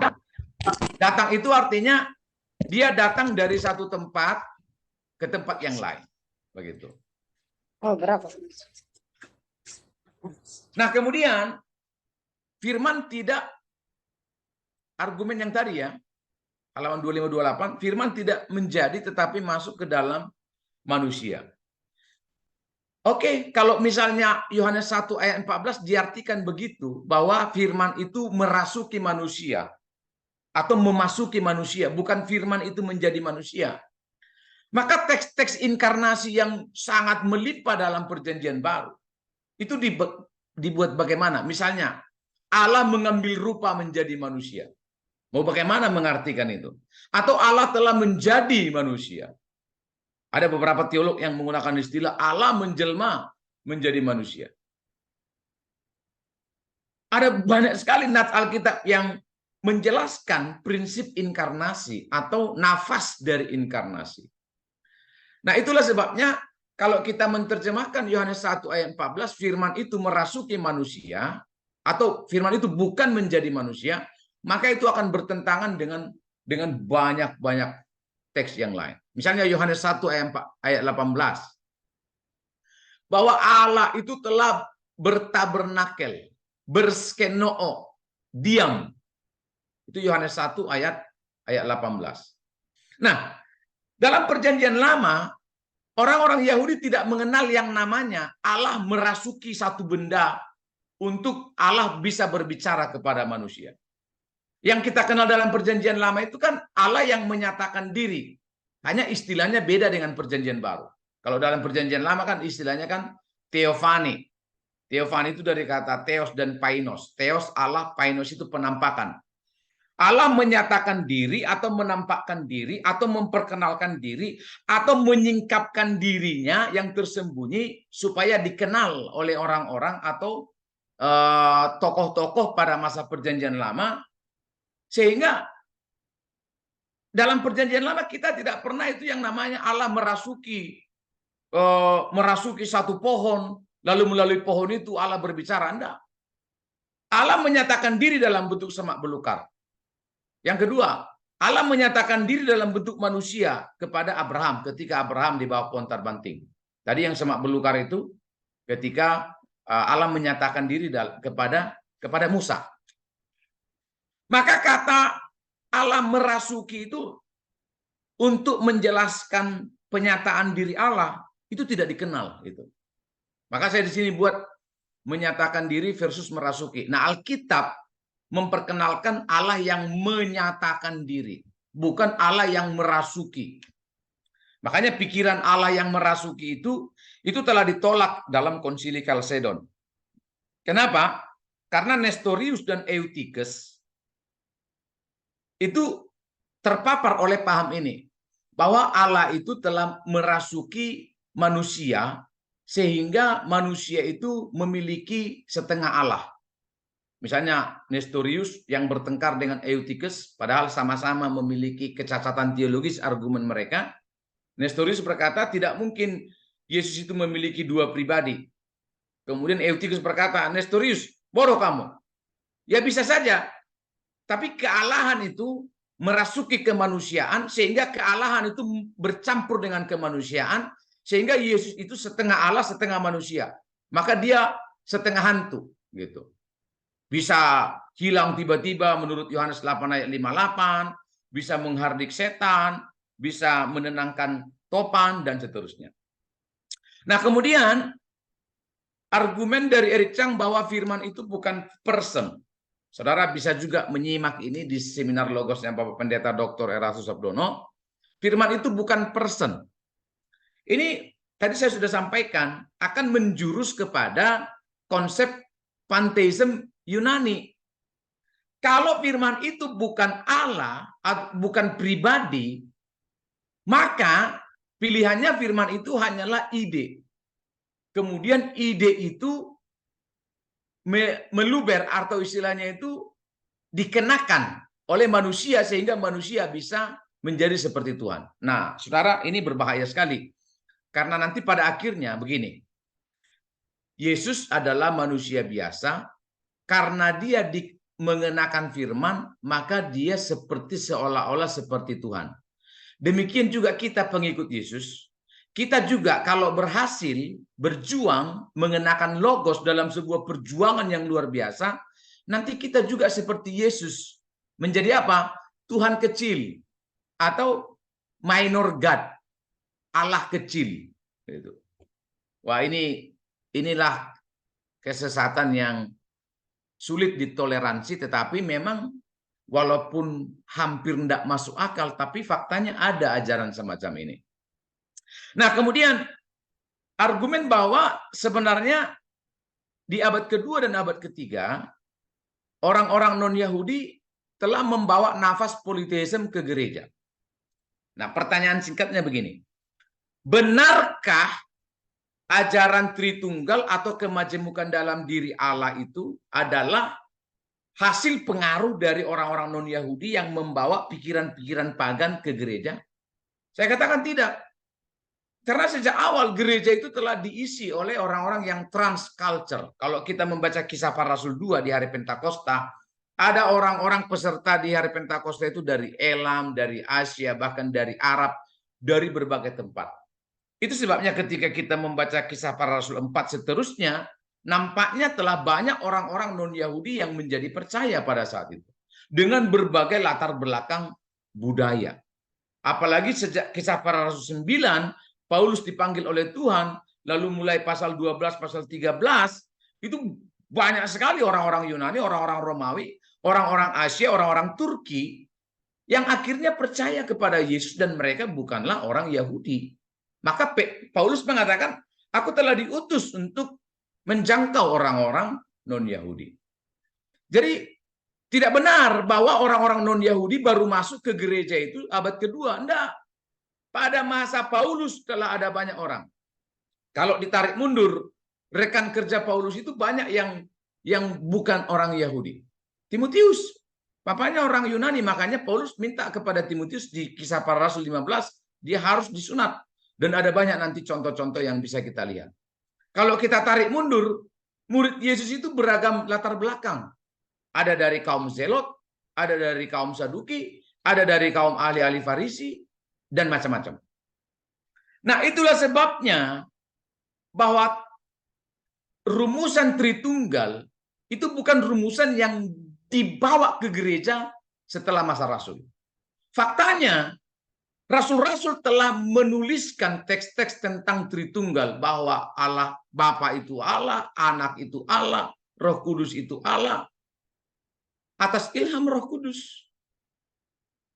Datang itu artinya dia datang dari satu tempat ke tempat yang lain. Begitu.
Oh, berapa?
Nah, kemudian firman tidak, argumen yang tadi ya, halaman 2528, firman tidak menjadi tetapi masuk ke dalam manusia. Oke, kalau misalnya Yohanes 1 ayat 14 diartikan begitu, bahwa firman itu merasuki manusia atau memasuki manusia, bukan firman itu menjadi manusia. Maka teks-teks inkarnasi yang sangat melimpah dalam Perjanjian Baru itu dibuat bagaimana? Misalnya Allah mengambil rupa menjadi manusia. Mau bagaimana mengartikan itu? Atau Allah telah menjadi manusia. Ada beberapa teolog yang menggunakan istilah Allah menjelma menjadi manusia. Ada banyak sekali nats Alkitab yang menjelaskan prinsip inkarnasi atau nafas dari inkarnasi. Nah, itulah sebabnya kalau kita menerjemahkan Yohanes 1 ayat 14, firman itu merasuki manusia, atau firman itu bukan menjadi manusia, maka itu akan bertentangan dengan banyak-banyak teks yang lain. Misalnya Yohanes 1 ayat 18. Bahwa Allah itu telah bertabernakel, berskenoo, diam. Itu Yohanes 1 ayat 18. Nah, dalam perjanjian lama, orang-orang Yahudi tidak mengenal yang namanya Allah merasuki satu benda untuk Allah bisa berbicara kepada manusia. Yang kita kenal dalam perjanjian lama itu kan Allah yang menyatakan diri. Hanya istilahnya beda dengan perjanjian baru. Kalau dalam perjanjian lama kan istilahnya kan teofani. Teofani itu dari kata theos dan painos. Theos Allah, painos itu penampakan. Allah menyatakan diri atau menampakkan diri atau memperkenalkan diri atau menyingkapkan dirinya yang tersembunyi supaya dikenal oleh orang-orang atau tokoh-tokoh pada masa perjanjian lama. Sehingga dalam perjanjian lama kita tidak pernah itu yang namanya Allah merasuki satu pohon, lalu melalui pohon itu Allah berbicara. Enggak. Allah menyatakan diri dalam bentuk semak belukar. Yang kedua, Allah menyatakan diri dalam bentuk manusia kepada Abraham ketika Abraham di bawah pohon terbanting. Tadi yang semak belukar itu ketika Allah menyatakan diri kepada Musa. Maka kata Allah merasuki itu untuk menjelaskan penyataan diri Allah itu tidak dikenal gitu. Maka saya di sini buat menyatakan diri versus merasuki. Nah, Alkitab memperkenalkan Allah yang menyatakan diri, bukan Allah yang merasuki. Makanya pikiran Allah yang merasuki itu telah ditolak dalam Konsili Kalsedon. Kenapa? Karena Nestorius dan Eutyches itu terpapar oleh paham ini, bahwa Allah itu telah merasuki manusia sehingga manusia itu memiliki setengah Allah. Misalnya Nestorius yang bertengkar dengan Eutyches, padahal sama-sama memiliki kecacatan teologis argumen mereka. Nestorius berkata tidak mungkin Yesus itu memiliki dua pribadi. Kemudian Eutyches berkata, Nestorius, bodoh kamu. Ya bisa saja. Tapi kealahan itu merasuki kemanusiaan sehingga kealahan itu bercampur dengan kemanusiaan sehingga Yesus itu setengah Allah, setengah manusia. Maka dia setengah hantu gitu. Bisa hilang tiba-tiba menurut Yohanes 8 ayat 58, bisa menghardik setan, bisa menenangkan topan dan seterusnya. Nah, kemudian argumen dari Eric Chang bahwa firman itu bukan person. Saudara bisa juga menyimak ini di seminar Logosnya Bapak Pendeta Dr. Erastus Abdono. Firman itu bukan person. Ini tadi saya sudah sampaikan akan menjurus kepada konsep pantheism Yunani. Kalau firman itu bukan Allah, bukan pribadi, maka pilihannya firman itu hanyalah ide. Kemudian ide itu meluber atau istilahnya itu dikenakan oleh manusia sehingga manusia bisa menjadi seperti Tuhan. Nah, saudara, ini berbahaya sekali. Karena nanti pada akhirnya begini. Yesus adalah manusia biasa, karena dia mengenakan firman, maka dia seperti seolah-olah seperti Tuhan. Demikian juga kita pengikut Yesus. Kita juga kalau berhasil berjuang mengenakan logos dalam sebuah perjuangan yang luar biasa, nanti kita juga seperti Yesus. Menjadi apa? Tuhan kecil atau minor God, Allah kecil. Wah, inilah kesesatan yang sulit ditoleransi, tetapi memang walaupun hampir tidak masuk akal, tapi faktanya ada ajaran semacam ini. Nah, kemudian argumen bahwa sebenarnya di abad kedua dan abad ketiga, orang-orang non-Yahudi telah membawa nafas politeisme ke gereja. Nah, pertanyaan singkatnya begini. Benarkah ajaran Tritunggal atau kemajemukan dalam diri Allah itu adalah hasil pengaruh dari orang-orang non-Yahudi yang membawa pikiran-pikiran pagan ke gereja? Saya katakan tidak. Karena sejak awal gereja itu telah diisi oleh orang-orang yang transculture. Kalau kita membaca Kisah Para Rasul 2 di hari Pentakosta, ada orang-orang peserta di hari Pentakosta itu dari Elam, dari Asia, bahkan dari Arab, dari berbagai tempat. Itu sebabnya ketika kita membaca Kisah Para Rasul 4 seterusnya, nampaknya telah banyak orang-orang non-Yahudi yang menjadi percaya pada saat itu. Dengan berbagai latar belakang budaya. Apalagi sejak Kisah Para Rasul 9, Paulus dipanggil oleh Tuhan, lalu mulai pasal 12, pasal 13, itu banyak sekali orang-orang Yunani, orang-orang Romawi, orang-orang Asia, orang-orang Turki, yang akhirnya percaya kepada Yesus dan mereka bukanlah orang Yahudi. Maka Paulus mengatakan, aku telah diutus untuk menjangkau orang-orang non-Yahudi. Jadi tidak benar bahwa orang-orang non-Yahudi baru masuk ke gereja itu abad kedua. Enggak. Pada masa Paulus telah ada banyak orang. Kalau ditarik mundur, rekan kerja Paulus itu banyak yang bukan orang Yahudi. Timotius, papanya orang Yunani, makanya Paulus minta kepada Timotius di Kisah Para Rasul 15, dia harus disunat. Dan ada banyak nanti contoh-contoh yang bisa kita lihat. Kalau kita tarik mundur, murid Yesus itu beragam latar belakang. Ada dari kaum Zelot, ada dari kaum Saduki, ada dari kaum ahli-ahli Farisi, dan macam-macam. Nah, itulah sebabnya bahwa rumusan Tritunggal itu bukan rumusan yang dibawa ke gereja setelah masa Rasul. Faktanya, Rasul-Rasul telah menuliskan teks-teks tentang Tritunggal, bahwa Allah Bapa itu Allah, Anak itu Allah, Roh Kudus itu Allah, atas ilham Roh Kudus.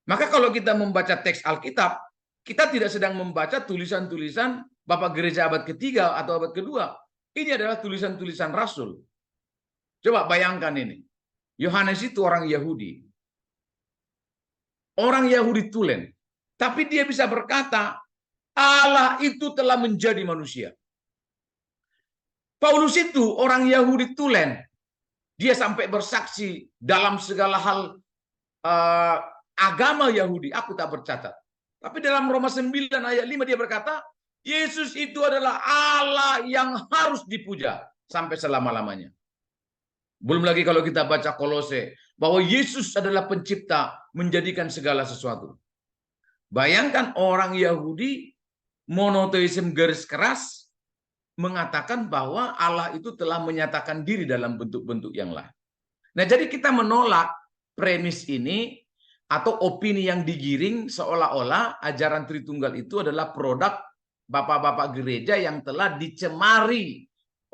Maka kalau kita membaca teks Alkitab, kita tidak sedang membaca tulisan-tulisan Bapak Gereja abad ketiga atau abad kedua. Ini adalah tulisan-tulisan Rasul. Coba bayangkan ini. Yohanes itu orang Yahudi. Orang Yahudi tulen. Tapi dia bisa berkata, Allah itu telah menjadi manusia. Paulus itu orang Yahudi tulen. Dia sampai bersaksi dalam segala hal agama Yahudi, aku tak bercacat. Tapi dalam Roma 9 ayat 5 dia berkata, Yesus itu adalah Allah yang harus dipuja sampai selama-lamanya. Belum lagi kalau kita baca Kolose, bahwa Yesus adalah pencipta menjadikan segala sesuatu. Bayangkan orang Yahudi monoteisme garis keras mengatakan bahwa Allah itu telah menyatakan diri dalam bentuk-bentuk yang lain. Nah, jadi kita menolak premis ini atau opini yang digiring seolah-olah ajaran Tritunggal itu adalah produk bapak-bapak gereja yang telah dicemari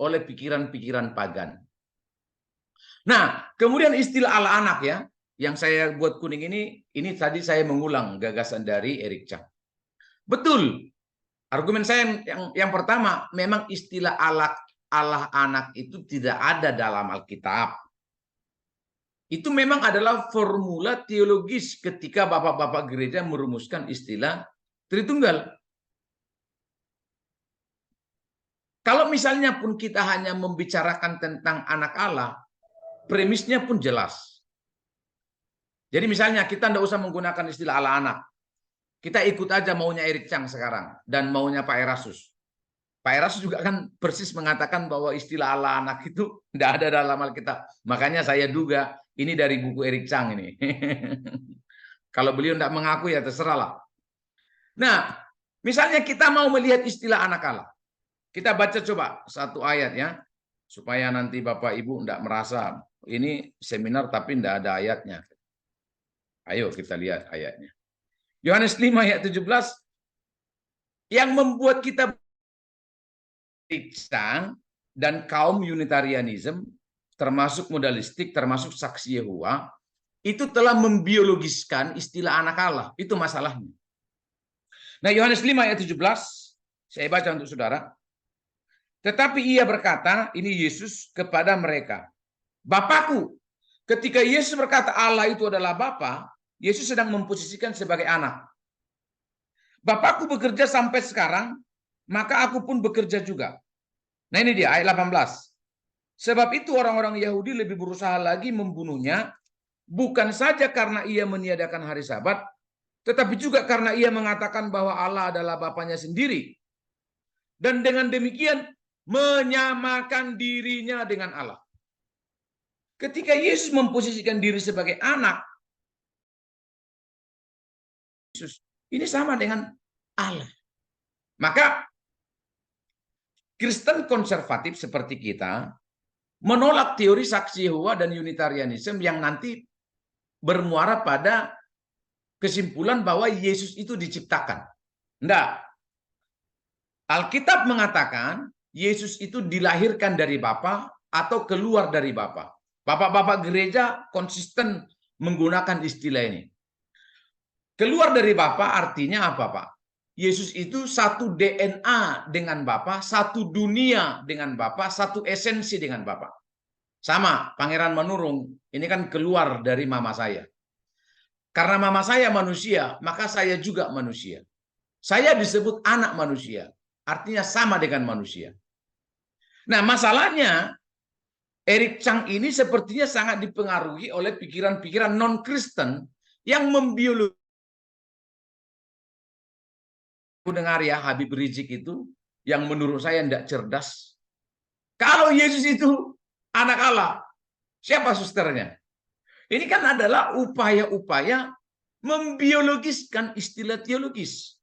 oleh pikiran-pikiran pagan. Nah, kemudian istilah Allah anak ya, yang saya buat kuning ini tadi saya mengulang gagasan dari Eric Chang. Betul. Argumen saya yang pertama, memang istilah Allah anak itu tidak ada dalam Alkitab. Itu memang adalah formula teologis ketika bapak-bapak gereja merumuskan istilah Tritunggal. Kalau misalnya pun kita hanya membicarakan tentang anak Allah, premisnya pun jelas. Jadi misalnya kita tidak usah menggunakan istilah Allah anak. Kita ikut aja maunya Eric Chang sekarang dan maunya Pak Erasus. Pak Erasus juga kan persis mengatakan bahwa istilah Allah anak itu tidak ada dalam Alkitab. Makanya saya duga ini dari buku Eric Chang ini. Kalau beliau tidak mengaku ya terserahlah. Nah, misalnya kita mau melihat istilah anak Allah. Kita baca coba satu ayat ya. Supaya nanti Bapak Ibu tidak merasa ini seminar tapi tidak ada ayatnya. Ayo kita lihat ayatnya. Yohanes 5 ayat 17. Yang membuat kita dan kaum Unitarianism, termasuk modalistik, termasuk saksi Yehova, itu telah membiologiskan istilah anak Allah. Itu masalahnya. Nah, Yohanes 5 ayat 17, saya baca untuk saudara. Tetapi ia berkata, ini Yesus kepada mereka, Bapakku. Ketika Yesus berkata Allah itu adalah Bapa, Yesus sedang memposisikan sebagai anak. Bapakku bekerja sampai sekarang, maka aku pun bekerja juga. Nah ini dia ayat 18. Sebab itu orang-orang Yahudi lebih berusaha lagi membunuhnya, bukan saja karena ia meniadakan hari Sabat, tetapi juga karena ia mengatakan bahwa Allah adalah Bapanya sendiri. Dan dengan demikian menyamakan dirinya dengan Allah. Ketika Yesus memposisikan diri sebagai anak, Yesus ini sama dengan Allah. Maka Kristen konservatif seperti kita menolak teori saksi Yehova dan Unitarianisme yang nanti bermuara pada kesimpulan bahwa Yesus itu diciptakan. Enggak. Alkitab mengatakan Yesus itu dilahirkan dari Bapa atau keluar dari Bapa. Bapak-bapak gereja konsisten menggunakan istilah ini. Keluar dari Bapa artinya apa, Pak? Yesus itu satu DNA dengan Bapa, satu dunia dengan Bapa, satu esensi dengan Bapa. Sama, Pangeran Manurung, ini kan keluar dari mama saya. Karena mama saya manusia, maka saya juga manusia. Saya disebut anak manusia, artinya sama dengan manusia. Nah, masalahnya Eric Chang ini sepertinya sangat dipengaruhi oleh pikiran-pikiran non-Kristen yang membiologi. Dengar ya, Habib Rizik itu yang menurut saya tidak cerdas. Kalau Yesus itu anak Allah, siapa susternya? Ini kan adalah upaya-upaya membiologiskan istilah teologis.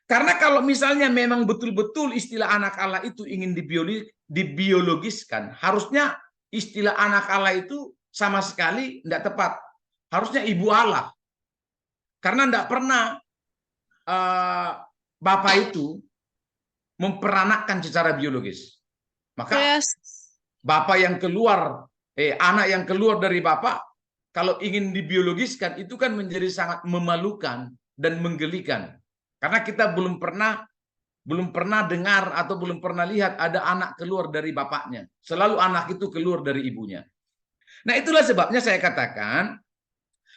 Karena kalau misalnya memang betul-betul istilah anak Allah itu ingin dibiologiskan, harusnya istilah anak Allah itu sama sekali tidak tepat. Harusnya ibu Allah. Karena tidak pernah Bapak itu memperanakkan secara biologis. Maka Bapak yang keluar, anak yang keluar dari Bapak, kalau ingin dibiologiskan itu kan menjadi sangat memalukan dan menggelikan. Karena kita belum pernah dengar atau belum pernah lihat ada anak keluar dari bapaknya. Selalu anak itu keluar dari ibunya. Nah, itulah sebabnya saya katakan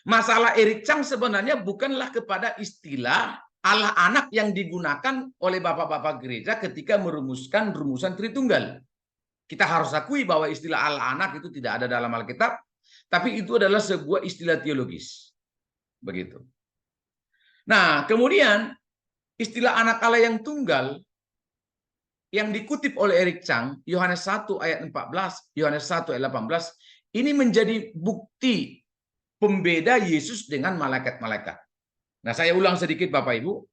masalah Eric Chang sebenarnya bukanlah kepada istilah Allah anak yang digunakan oleh bapak-bapak gereja ketika merumuskan rumusan Tritunggal. Kita harus akui bahwa istilah Allah anak itu tidak ada dalam Alkitab, tapi itu adalah sebuah istilah teologis. Begitu. Nah, kemudian istilah anak Allah yang tunggal yang dikutip oleh Eric Chang, Yohanes 1 ayat 14, Yohanes 1 ayat 18, ini menjadi bukti pembeda Yesus dengan malaikat-malaikat. Nah, saya ulang sedikit Bapak Ibu.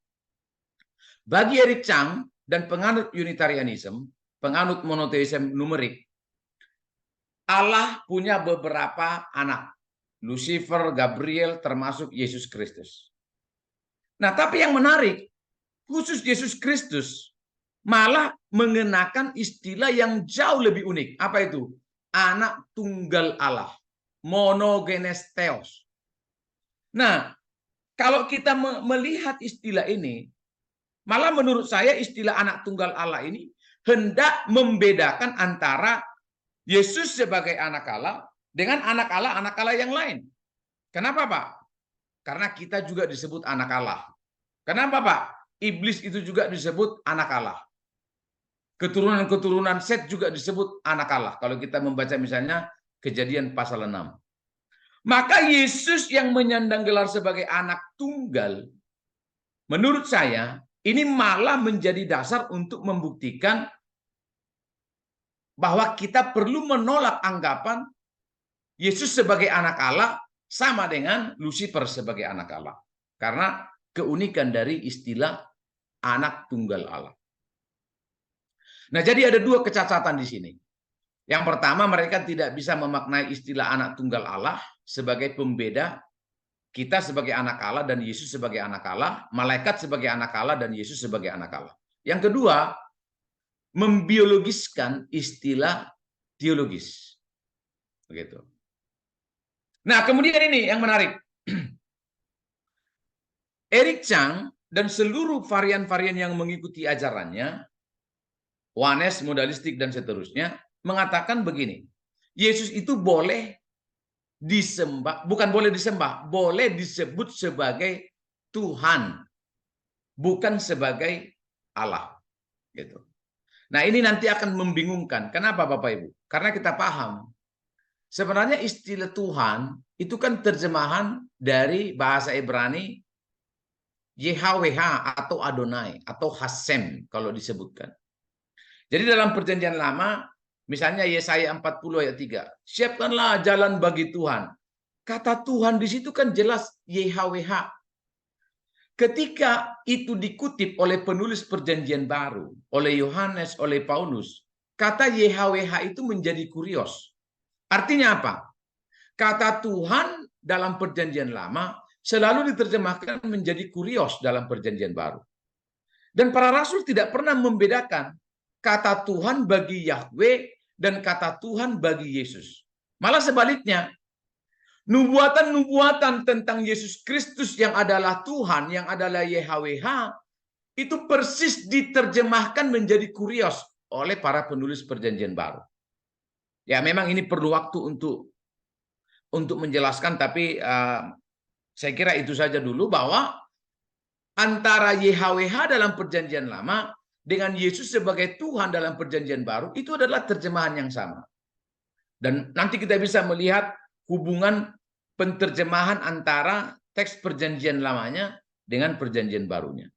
Bagi Eric Chang dan penganut Unitarianism, penganut monoteisme numerik, Allah punya beberapa anak. Lucifer, Gabriel, termasuk Yesus Kristus. Nah, tapi yang menarik, khusus Yesus Kristus malah mengenakan istilah yang jauh lebih unik. Apa itu? Anak tunggal Allah. Monogenes Theos. Nah, kalau kita melihat istilah ini, malah menurut saya istilah anak tunggal Allah ini hendak membedakan antara Yesus sebagai anak Allah dengan anak Allah yang lain. Kenapa, Pak? Karena kita juga disebut anak Allah. Kenapa, Pak? Iblis itu juga disebut anak Allah. Keturunan-keturunan Set juga disebut anak Allah. Kalau kita membaca misalnya Kejadian pasal 6. Maka Yesus yang menyandang gelar sebagai anak tunggal, menurut saya, ini malah menjadi dasar untuk membuktikan bahwa kita perlu menolak anggapan Yesus sebagai anak Allah sama dengan Lucifer sebagai anak Allah. Karena keunikan dari istilah anak tunggal Allah. Nah, jadi ada dua kecacatan di sini. Yang pertama, mereka tidak bisa memaknai istilah anak tunggal Allah sebagai pembeda kita sebagai anak Allah dan Yesus sebagai anak Allah, malaikat sebagai anak Allah dan Yesus sebagai anak Allah. Yang kedua, membiologiskan istilah teologis. Begitu. Nah, kemudian ini yang menarik. Eric Chang dan seluruh varian-varian yang mengikuti ajarannya, Oneness, modalistik, dan seterusnya, mengatakan begini, Yesus itu boleh disembah, bukan boleh disembah, boleh disebut sebagai Tuhan, bukan sebagai Allah. Gitu. Nah, ini nanti akan membingungkan. Kenapa Bapak Ibu? Karena kita paham. Sebenarnya istilah Tuhan itu kan terjemahan dari bahasa Ibrani YHWH atau Adonai atau Hasem kalau disebutkan. Jadi dalam perjanjian lama, misalnya Yesaya 40 ayat 3, siapkanlah jalan bagi Tuhan. Kata Tuhan di situ kan jelas YHWH. Ketika itu dikutip oleh penulis perjanjian baru, oleh Yohanes, oleh Paulus, kata YHWH itu menjadi kurios. Artinya apa? Kata Tuhan dalam perjanjian lama selalu diterjemahkan menjadi kurios dalam perjanjian baru. Dan para rasul tidak pernah membedakan kata Tuhan bagi Yahweh dan kata Tuhan bagi Yesus. Malah sebaliknya, nubuatan-nubuatan tentang Yesus Kristus yang adalah Tuhan, yang adalah YHWH, itu persis diterjemahkan menjadi kurios oleh para penulis perjanjian baru. Ya, memang ini perlu waktu untuk menjelaskan, tapi saya kira itu saja dulu, bahwa antara YHWH dalam perjanjian lama dengan Yesus sebagai Tuhan dalam perjanjian baru itu adalah terjemahan yang sama. Dan nanti kita bisa melihat hubungan penterjemahan antara teks perjanjian lamanya dengan perjanjian barunya.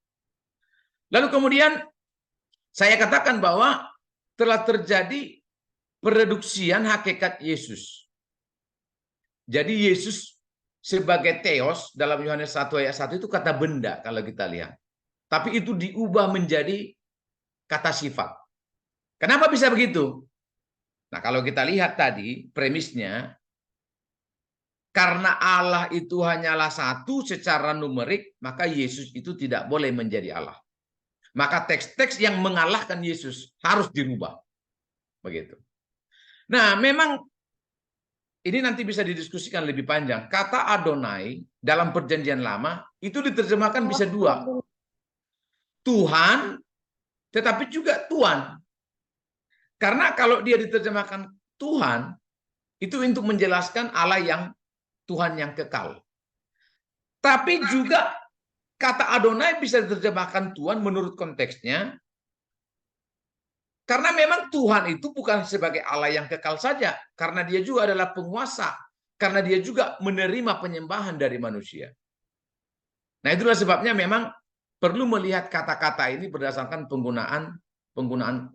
Lalu kemudian saya katakan bahwa telah terjadi pereduksian hakikat Yesus. Jadi Yesus sebagai theos dalam Yohanes 1 ayat 1 itu kata benda kalau kita lihat. Tapi itu diubah menjadi kata sifat. Kenapa bisa begitu? Nah, kalau kita lihat tadi premisnya, karena Allah itu hanyalah satu secara numerik, maka Yesus itu tidak boleh menjadi Allah. Maka teks-teks yang mengalahkan Yesus harus dirubah. Begitu. Nah, memang ini nanti bisa didiskusikan lebih panjang. Kata Adonai dalam perjanjian lama itu diterjemahkan bisa dua. Tuhan, tetapi juga Tuan. Karena kalau dia diterjemahkan Tuhan, itu untuk menjelaskan Allah yang Tuhan yang kekal. Tapi juga kata Adonai bisa diterjemahkan Tuhan menurut konteksnya. Karena memang Tuhan itu bukan sebagai Allah yang kekal saja. Karena dia juga adalah penguasa. Karena dia juga menerima penyembahan dari manusia. Nah, itulah sebabnya memang perlu melihat kata-kata ini berdasarkan penggunaan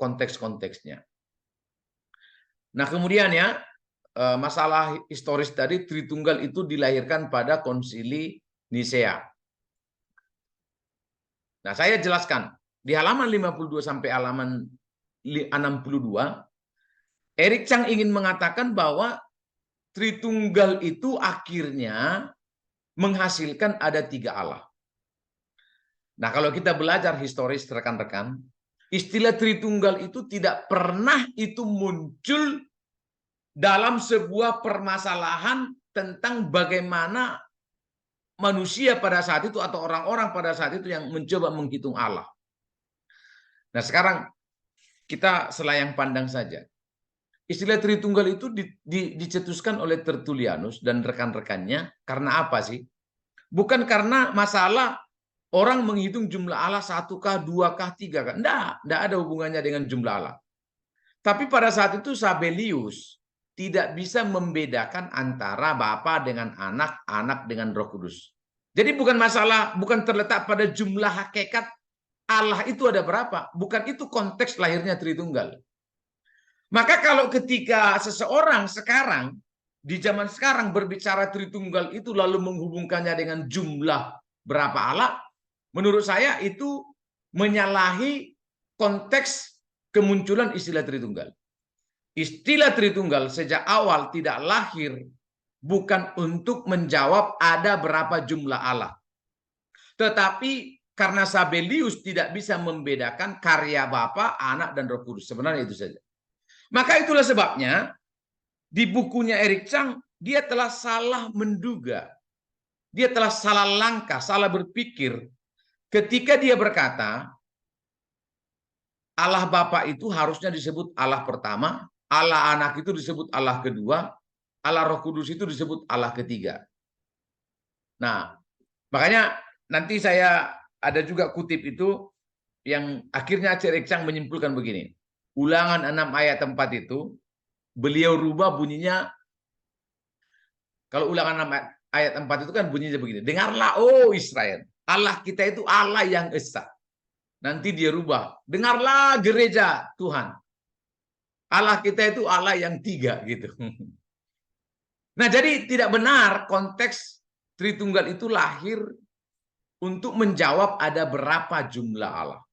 konteks-konteksnya. Nah, kemudian ya, masalah historis tadi, Tritunggal itu dilahirkan pada konsili Nisea. Nah, saya jelaskan di halaman 52 sampai halaman 62, Eric Chang ingin mengatakan bahwa Tritunggal itu akhirnya menghasilkan ada 3 Allah. Nah, kalau kita belajar historis rekan-rekan, istilah Tritunggal itu tidak pernah itu muncul dalam sebuah permasalahan tentang bagaimana manusia pada saat itu atau orang-orang pada saat itu yang mencoba menghitung Allah. Nah, sekarang kita selayang pandang saja. Istilah Tritunggal itu dicetuskan oleh Tertullianus dan rekan-rekannya karena apa sih? Bukan karena masalah orang menghitung jumlah Allah 1-kah, 2-kah, 3-kah. Tidak ada hubungannya dengan jumlah Allah. Tapi pada saat itu Sabellius tidak bisa membedakan antara Bapa dengan anak, anak dengan Roh Kudus. Jadi bukan masalah, bukan terletak pada jumlah hakikat Allah itu ada berapa. Bukan itu konteks lahirnya Tritunggal. Maka kalau ketika seseorang sekarang, di zaman sekarang berbicara Tritunggal itu lalu menghubungkannya dengan jumlah berapa Allah, menurut saya itu menyalahi konteks kemunculan istilah Tritunggal. Istilah Tritunggal sejak awal tidak lahir bukan untuk menjawab ada berapa jumlah Allah. Tetapi karena Sabellius tidak bisa membedakan karya Bapa, Anak, dan Roh Kudus. Sebenarnya itu saja. Maka itulah sebabnya di bukunya Eric Chang, dia telah salah menduga. Dia telah salah langkah, salah berpikir ketika dia berkata Allah Bapa itu harusnya disebut Allah pertama, Allah Anak itu disebut Allah kedua, Allah Roh Kudus itu disebut Allah ketiga. Nah, makanya nanti saya ada juga kutip itu yang akhirnya Eric Chang menyimpulkan begini. Ulangan 6 ayat 4 itu, beliau rubah bunyinya. Kalau Ulangan 6 ayat 4 itu kan bunyinya begini. Dengarlah, oh Israel, Allah kita itu Allah yang esa. Nanti dia rubah. Dengarlah gereja Tuhan. Allah kita itu Allah yang 3 gitu. Nah, jadi tidak benar konteks Tritunggal itu lahir untuk menjawab ada berapa jumlah Allah.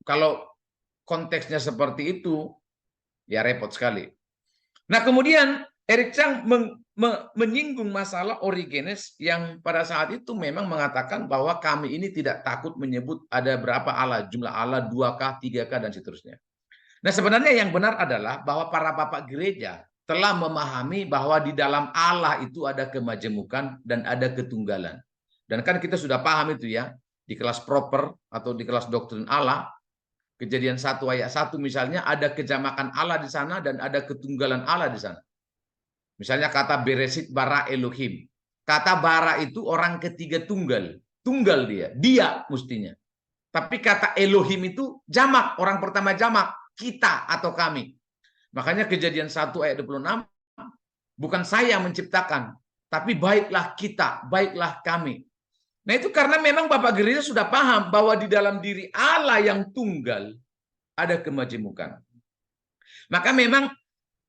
Kalau konteksnya seperti itu, ya repot sekali. Nah, kemudian Eric Chang menyinggung masalah Origenes yang pada saat itu memang mengatakan bahwa kami ini tidak takut menyebut ada berapa Allah, jumlah Allah 2K, 3K, dan seterusnya. Nah, sebenarnya yang benar adalah bahwa para bapak gereja telah memahami bahwa di dalam Allah itu ada kemajemukan dan ada ketunggalan. Dan kan kita sudah paham itu ya, di kelas proper atau di kelas doktrin Allah, Kejadian 1 ayat 1 misalnya ada kejamakan Allah di sana dan ada ketunggalan Allah di sana. Misalnya kata Beresit bara Elohim. Kata bara itu orang ketiga tunggal. Tunggal dia mestinya. Tapi kata Elohim itu jamak, orang pertama jamak, kita atau kami. Makanya Kejadian 1 ayat 26, bukan saya menciptakan, tapi baiklah kita, baiklah kami. Nah, itu karena memang Bapak Gereja sudah paham bahwa di dalam diri Allah yang tunggal ada kemajemukan. Maka memang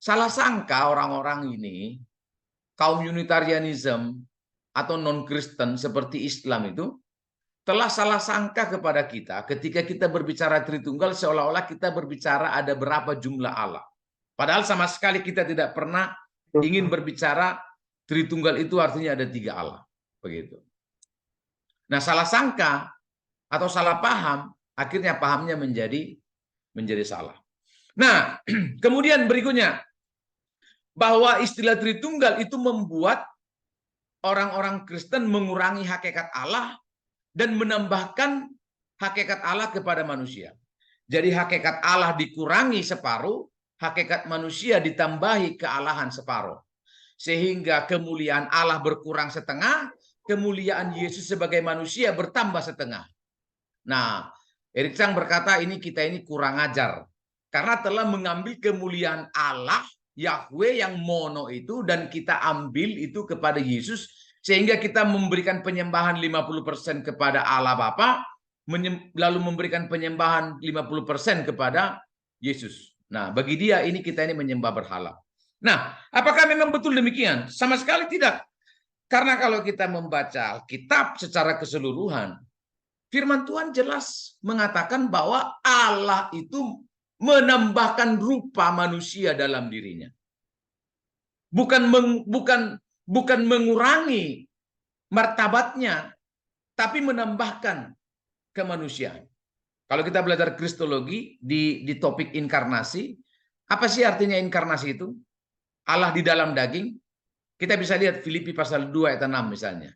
salah sangka orang-orang ini, kaum Unitarianism atau non-Kristen seperti Islam itu, telah salah sangka kepada kita ketika kita berbicara Tritunggal seolah-olah kita berbicara ada berapa jumlah Allah. Padahal sama sekali kita tidak pernah ingin berbicara Tritunggal itu artinya ada 3 Allah. Begitu. Nah, salah sangka atau salah paham, akhirnya pahamnya menjadi salah. Nah, kemudian berikutnya, bahwa istilah Tritunggal itu membuat orang-orang Kristen mengurangi hakikat Allah dan menambahkan hakikat Allah kepada manusia. Jadi hakikat Allah dikurangi separuh, hakikat manusia ditambahi kealahan separuh. Sehingga kemuliaan Allah berkurang setengah, kemuliaan Yesus sebagai manusia bertambah setengah. Nah, Eric Chang berkata kita ini kurang ajar. Karena telah mengambil kemuliaan Allah, Yahweh yang mono itu, dan kita ambil itu kepada Yesus, sehingga kita memberikan penyembahan 50% kepada Allah Bapa, lalu memberikan penyembahan 50% kepada Yesus. Nah, bagi dia kita ini menyembah berhala. Nah, apakah memang betul demikian? Sama sekali tidak. Karena kalau kita membaca kitab secara keseluruhan, firman Tuhan jelas mengatakan bahwa Allah itu menambahkan rupa manusia dalam dirinya. Bukan mengurangi martabatnya, tapi menambahkan kemanusiaan. Kalau kita belajar kristologi di topik inkarnasi, apa sih artinya inkarnasi itu? Allah di dalam daging. Kita bisa lihat Filipi pasal 2 ayat 6 misalnya.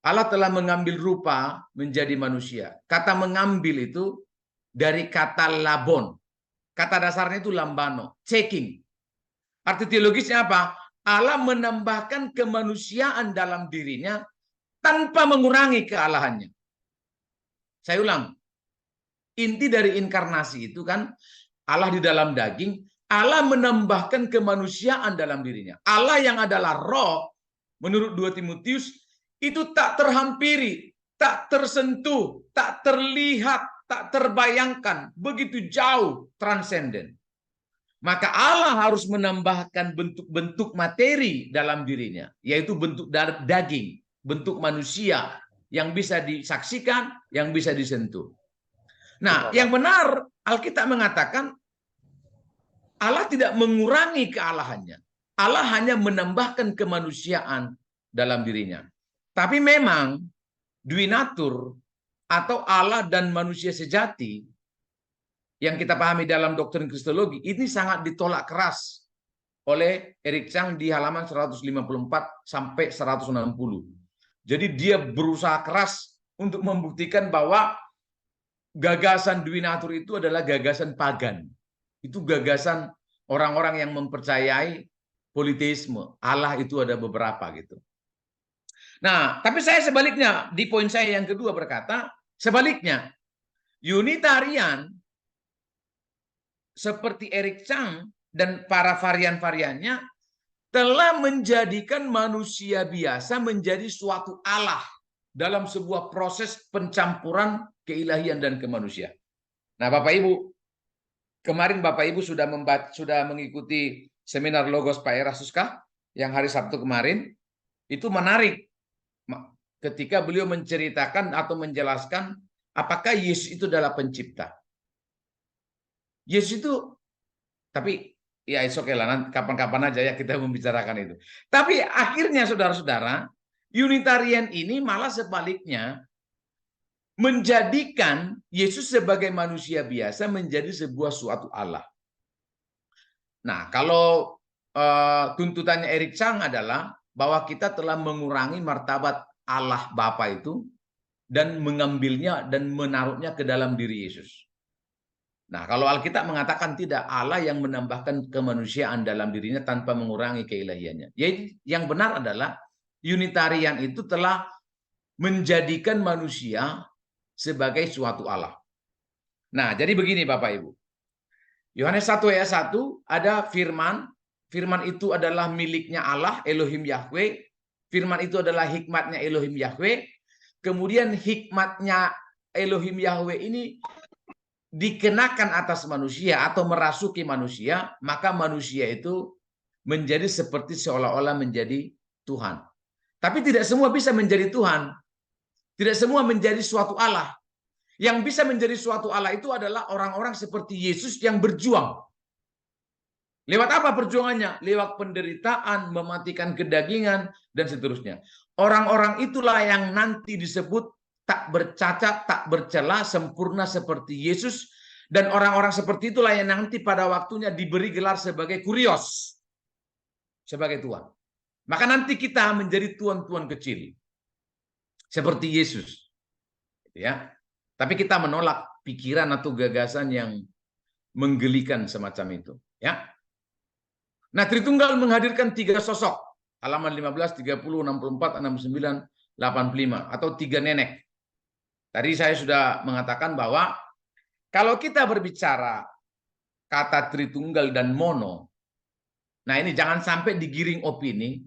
Allah telah mengambil rupa menjadi manusia. Kata mengambil itu dari kata labon. Kata dasarnya itu lambano, checking. Arti teologisnya apa? Allah menambahkan kemanusiaan dalam dirinya tanpa mengurangi kealahannya. Saya ulang. Inti dari inkarnasi itu kan Allah di dalam daging, Allah menambahkan kemanusiaan dalam dirinya. Allah yang adalah roh, menurut 2 Timotius, itu tak terhampiri, tak tersentuh, tak terlihat, tak terbayangkan, begitu jauh, transenden. Maka Allah harus menambahkan bentuk-bentuk materi dalam dirinya, yaitu bentuk daging, bentuk manusia yang bisa disaksikan, yang bisa disentuh. Nah, yang benar Alkitab mengatakan Allah tidak mengurangi kealahannya. Allah hanya menambahkan kemanusiaan dalam dirinya. Tapi memang Dwinatur atau Allah dan manusia sejati yang kita pahami dalam doktrin kristologi ini sangat ditolak keras oleh Eric Chang di halaman 154 sampai 160. Jadi dia berusaha keras untuk membuktikan bahwa gagasan Dwinatur itu adalah gagasan pagan. Itu gagasan orang-orang yang mempercayai politeisme. Allah itu ada beberapa gitu. Nah, tapi saya sebaliknya, di poin saya yang kedua berkata, sebaliknya, Unitarian seperti Eric Chang dan para varian-variannya telah menjadikan manusia biasa menjadi suatu Allah dalam sebuah proses pencampuran keilahian dan kemanusiaan. Nah, Bapak Ibu, kemarin Bapak Ibu sudah mengikuti seminar Logos Pak Erastus kah? Yang hari Sabtu kemarin. Itu menarik ketika beliau menceritakan atau menjelaskan apakah Yesus itu adalah pencipta. Yesus itu, tapi ya it's okay lah, nanti kapan-kapan aja ya kita membicarakan itu. Tapi akhirnya saudara-saudara, Unitarian ini malah sebaliknya menjadikan Yesus sebagai manusia biasa menjadi sebuah suatu Allah. Nah, kalau tuntutannya Eric Chang adalah bahwa kita telah mengurangi martabat Allah Bapa itu dan mengambilnya dan menaruhnya ke dalam diri Yesus. Nah, kalau Alkitab mengatakan tidak, Allah yang menambahkan kemanusiaan dalam dirinya tanpa mengurangi keilahiannya. Jadi yang benar adalah Unitarian itu telah menjadikan manusia sebagai suatu Allah. Nah, jadi begini Bapak Ibu. Yohanes 1 ayat 1 ada firman. Firman itu adalah miliknya Allah, Elohim Yahweh. Firman itu adalah hikmatnya Elohim Yahweh. Kemudian hikmatnya Elohim Yahweh ini dikenakan atas manusia atau merasuki manusia, maka manusia itu menjadi seperti seolah-olah menjadi Tuhan. Tapi tidak semua bisa menjadi Tuhan. Tidak semua menjadi suatu Allah. Yang bisa menjadi suatu Allah itu adalah orang-orang seperti Yesus yang berjuang. Lewat apa perjuangannya? Lewat penderitaan, mematikan kedagingan, dan seterusnya. Orang-orang itulah yang nanti disebut tak bercacat, tak bercela, sempurna seperti Yesus. Dan orang-orang seperti itulah yang nanti pada waktunya diberi gelar sebagai kurios. Sebagai Tuhan. Maka nanti kita menjadi tuan-tuan kecil. Seperti Yesus. Ya. Tapi kita menolak pikiran atau gagasan yang menggelikan semacam itu. Ya. Nah, Tritunggal menghadirkan 3 sosok. Halaman 15, 30, 64, 69, 85. Atau 3 nenek. Tadi saya sudah mengatakan bahwa kalau kita berbicara kata Tritunggal dan mono, nah ini jangan sampai digiring opini,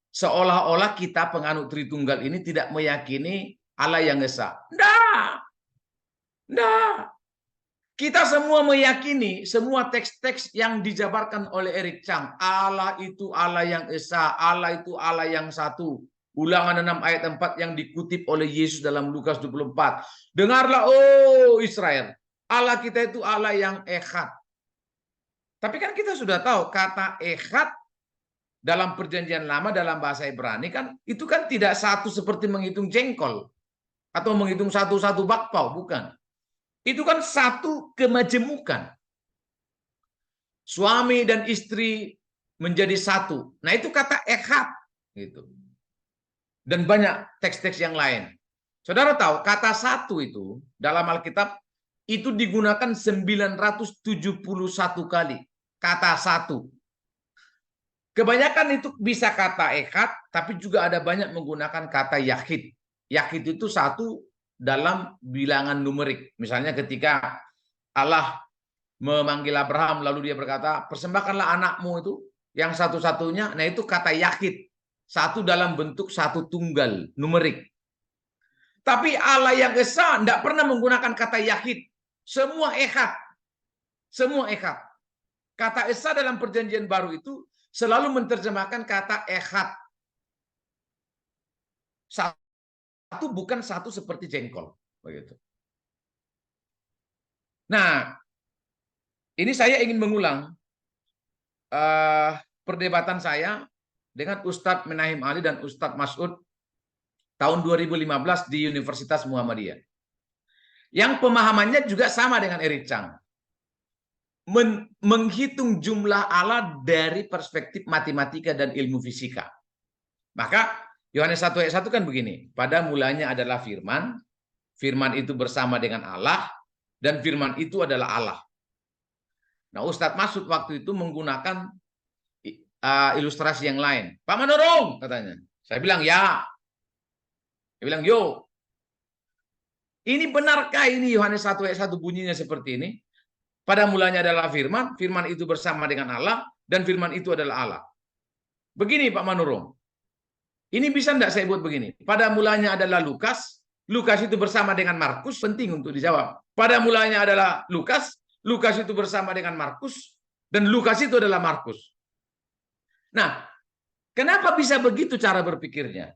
seolah-olah kita penganut Tritunggal ini tidak meyakini Allah yang esa. Nah, kita semua meyakini semua teks-teks yang dijabarkan oleh Eric Chang. Allah itu Allah yang esa, Allah itu Allah yang satu. Ulangan 6 ayat 4 yang dikutip oleh Yesus dalam Lukas 24. Dengarlah, oh Israel, Allah kita itu Allah yang echad. Tapi kan kita sudah tahu kata echad dalam perjanjian lama dalam bahasa Ibrani kan itu kan tidak satu seperti menghitung jengkol atau menghitung satu-satu bakpao, bukan. Itu kan satu kemajemukan. Suami dan istri menjadi satu. Nah, itu kata echad gitu. Dan banyak teks-teks yang lain. Saudara tahu kata satu itu dalam Alkitab itu digunakan 971 kali. Kata satu. Kebanyakan itu bisa kata echad, tapi juga ada banyak menggunakan kata yahid. Yahid itu satu dalam bilangan numerik. Misalnya ketika Allah memanggil Abraham lalu dia berkata, persembahkanlah anakmu itu yang satu-satunya. Nah, itu kata yahid. Satu dalam bentuk satu tunggal numerik. Tapi Allah yang esa tidak pernah menggunakan kata yahid. Semua echad. Semua echad. Kata esa dalam perjanjian baru itu selalu menerjemahkan kata echad. Satu bukan satu seperti jengkol, begitu. Nah, ini saya ingin mengulang perdebatan saya dengan Ustadz Menahem Ali dan Ustadz Mas'ud tahun 2015 di Universitas Muhammadiyah. Yang pemahamannya juga sama dengan Eric Chang. Menghitung jumlah Allah dari perspektif matematika dan ilmu fisika. Maka Yohanes 1 ayat 1 kan begini. Pada mulanya adalah firman. Firman itu bersama dengan Allah. Dan firman itu adalah Allah. Nah, Ustadz Mas'ud waktu itu menggunakan ilustrasi yang lain. Pak Manurung, katanya. Saya bilang ya. Dia bilang yo. Ini benarkah ini Yohanes 1 ayat 1 bunyinya seperti ini? Pada mulanya adalah firman, firman itu bersama dengan Allah, dan firman itu adalah Allah. Begini Pak Manurung, ini bisa enggak saya buat begini? Pada mulanya adalah Lukas, Lukas itu bersama dengan Markus, penting untuk dijawab. Pada mulanya adalah Lukas, Lukas itu bersama dengan Markus, dan Lukas itu adalah Markus. Nah, kenapa bisa begitu cara berpikirnya?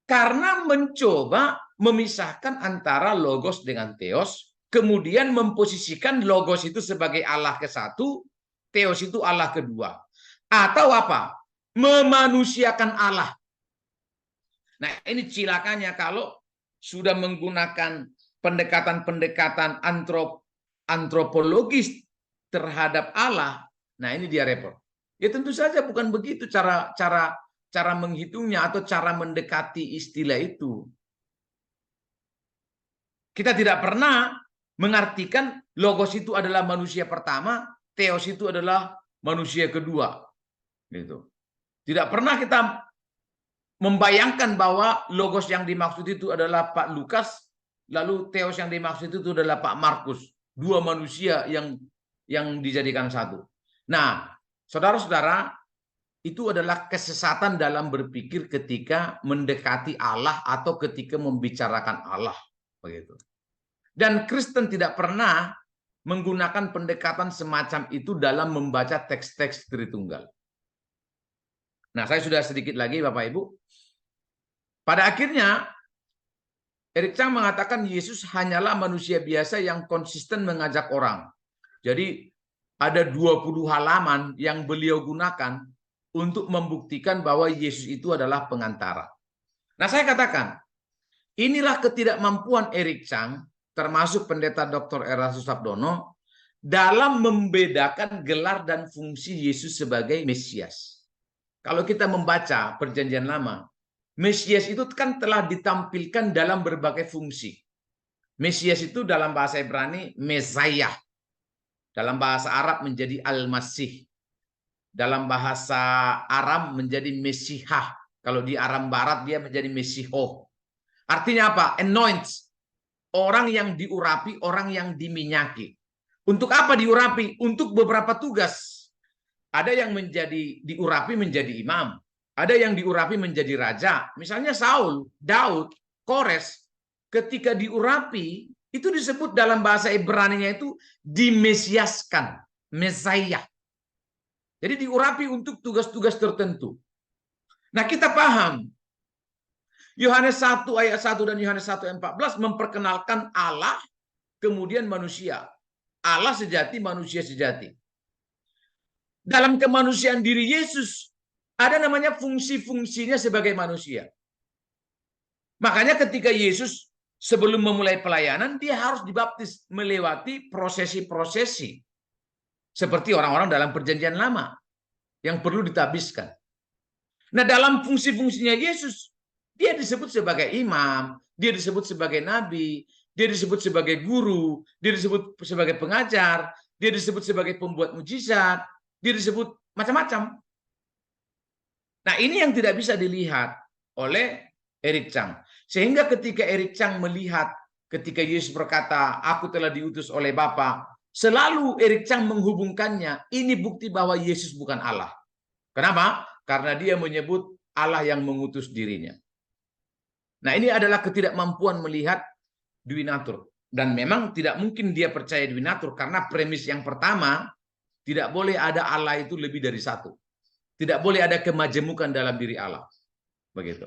Karena mencoba memisahkan antara logos dengan theos, kemudian memposisikan logos itu sebagai Allah ke-1, theos itu Allah kedua. Atau apa? Memanusiakan Allah. Nah, ini cilakanya kalau sudah menggunakan pendekatan-pendekatan antropologis terhadap Allah. Nah, ini dia repot. Ya tentu saja bukan begitu cara menghitungnya atau cara mendekati istilah itu. Kita tidak pernah mengartikan logos itu adalah manusia pertama, theos itu adalah manusia kedua. Gitu. Tidak pernah kita membayangkan bahwa logos yang dimaksud itu adalah Pak Lukas, lalu theos yang dimaksud itu adalah Pak Markus. Dua manusia yang dijadikan satu. Nah, saudara-saudara, itu adalah kesesatan dalam berpikir ketika mendekati Allah atau ketika membicarakan Allah. Begitu. Dan Kristen tidak pernah menggunakan pendekatan semacam itu dalam membaca teks-teks Tritunggal. Nah, saya sudah sedikit lagi Bapak Ibu. Pada akhirnya, Eric Chang mengatakan Yesus hanyalah manusia biasa yang konsisten mengajak orang. Jadi, ada 20 halaman yang beliau gunakan untuk membuktikan bahwa Yesus itu adalah pengantara. Nah, saya katakan, inilah ketidakmampuan Eric Chang, termasuk pendeta Dr. Erastus Sabdono, dalam membedakan gelar dan fungsi Yesus sebagai Mesias. Kalau kita membaca Perjanjian Lama, Mesias itu kan telah ditampilkan dalam berbagai fungsi. Mesias itu dalam bahasa Ibrani, Mesayah. Dalam bahasa Arab menjadi Al-Masih. Dalam bahasa Aram menjadi Mesihah. Kalau di Aram Barat dia menjadi Mesihoh. Artinya apa? Anoint. Orang yang diurapi, orang yang diminyaki. Untuk apa diurapi? Untuk beberapa tugas. Ada yang diurapi menjadi imam. Ada yang diurapi menjadi raja. Misalnya Saul, Daud, Kores. Ketika diurapi, itu disebut dalam bahasa Ibrani-nya itu dimesiaskan. Mesayah. Jadi diurapi untuk tugas-tugas tertentu. Nah, kita paham. Yohanes 1 ayat 1 dan Yohanes 1 ayat 14 memperkenalkan Allah, kemudian manusia. Allah sejati, manusia sejati. Dalam kemanusiaan diri Yesus, ada namanya fungsi-fungsinya sebagai manusia. Makanya ketika Yesus sebelum memulai pelayanan, dia harus dibaptis melewati prosesi-prosesi. Seperti orang-orang dalam Perjanjian Lama yang perlu ditabiskan. Nah, dalam fungsi-fungsinya Yesus, dia disebut sebagai imam, dia disebut sebagai nabi, dia disebut sebagai guru, dia disebut sebagai pengajar, dia disebut sebagai pembuat mujizat, dia disebut macam-macam. Nah, ini yang tidak bisa dilihat oleh Eric Chang. Sehingga ketika Eric Chang melihat ketika Yesus berkata, aku telah diutus oleh Bapa, selalu Eric Chang menghubungkannya, ini bukti bahwa Yesus bukan Allah. Kenapa? Karena dia menyebut Allah yang mengutus dirinya. Nah, ini adalah ketidakmampuan melihat Dwinatur. Dan memang tidak mungkin dia percaya Dwinatur, karena premis yang pertama, tidak boleh ada Allah itu lebih dari satu. Tidak boleh ada kemajemukan dalam diri Allah. Begitu.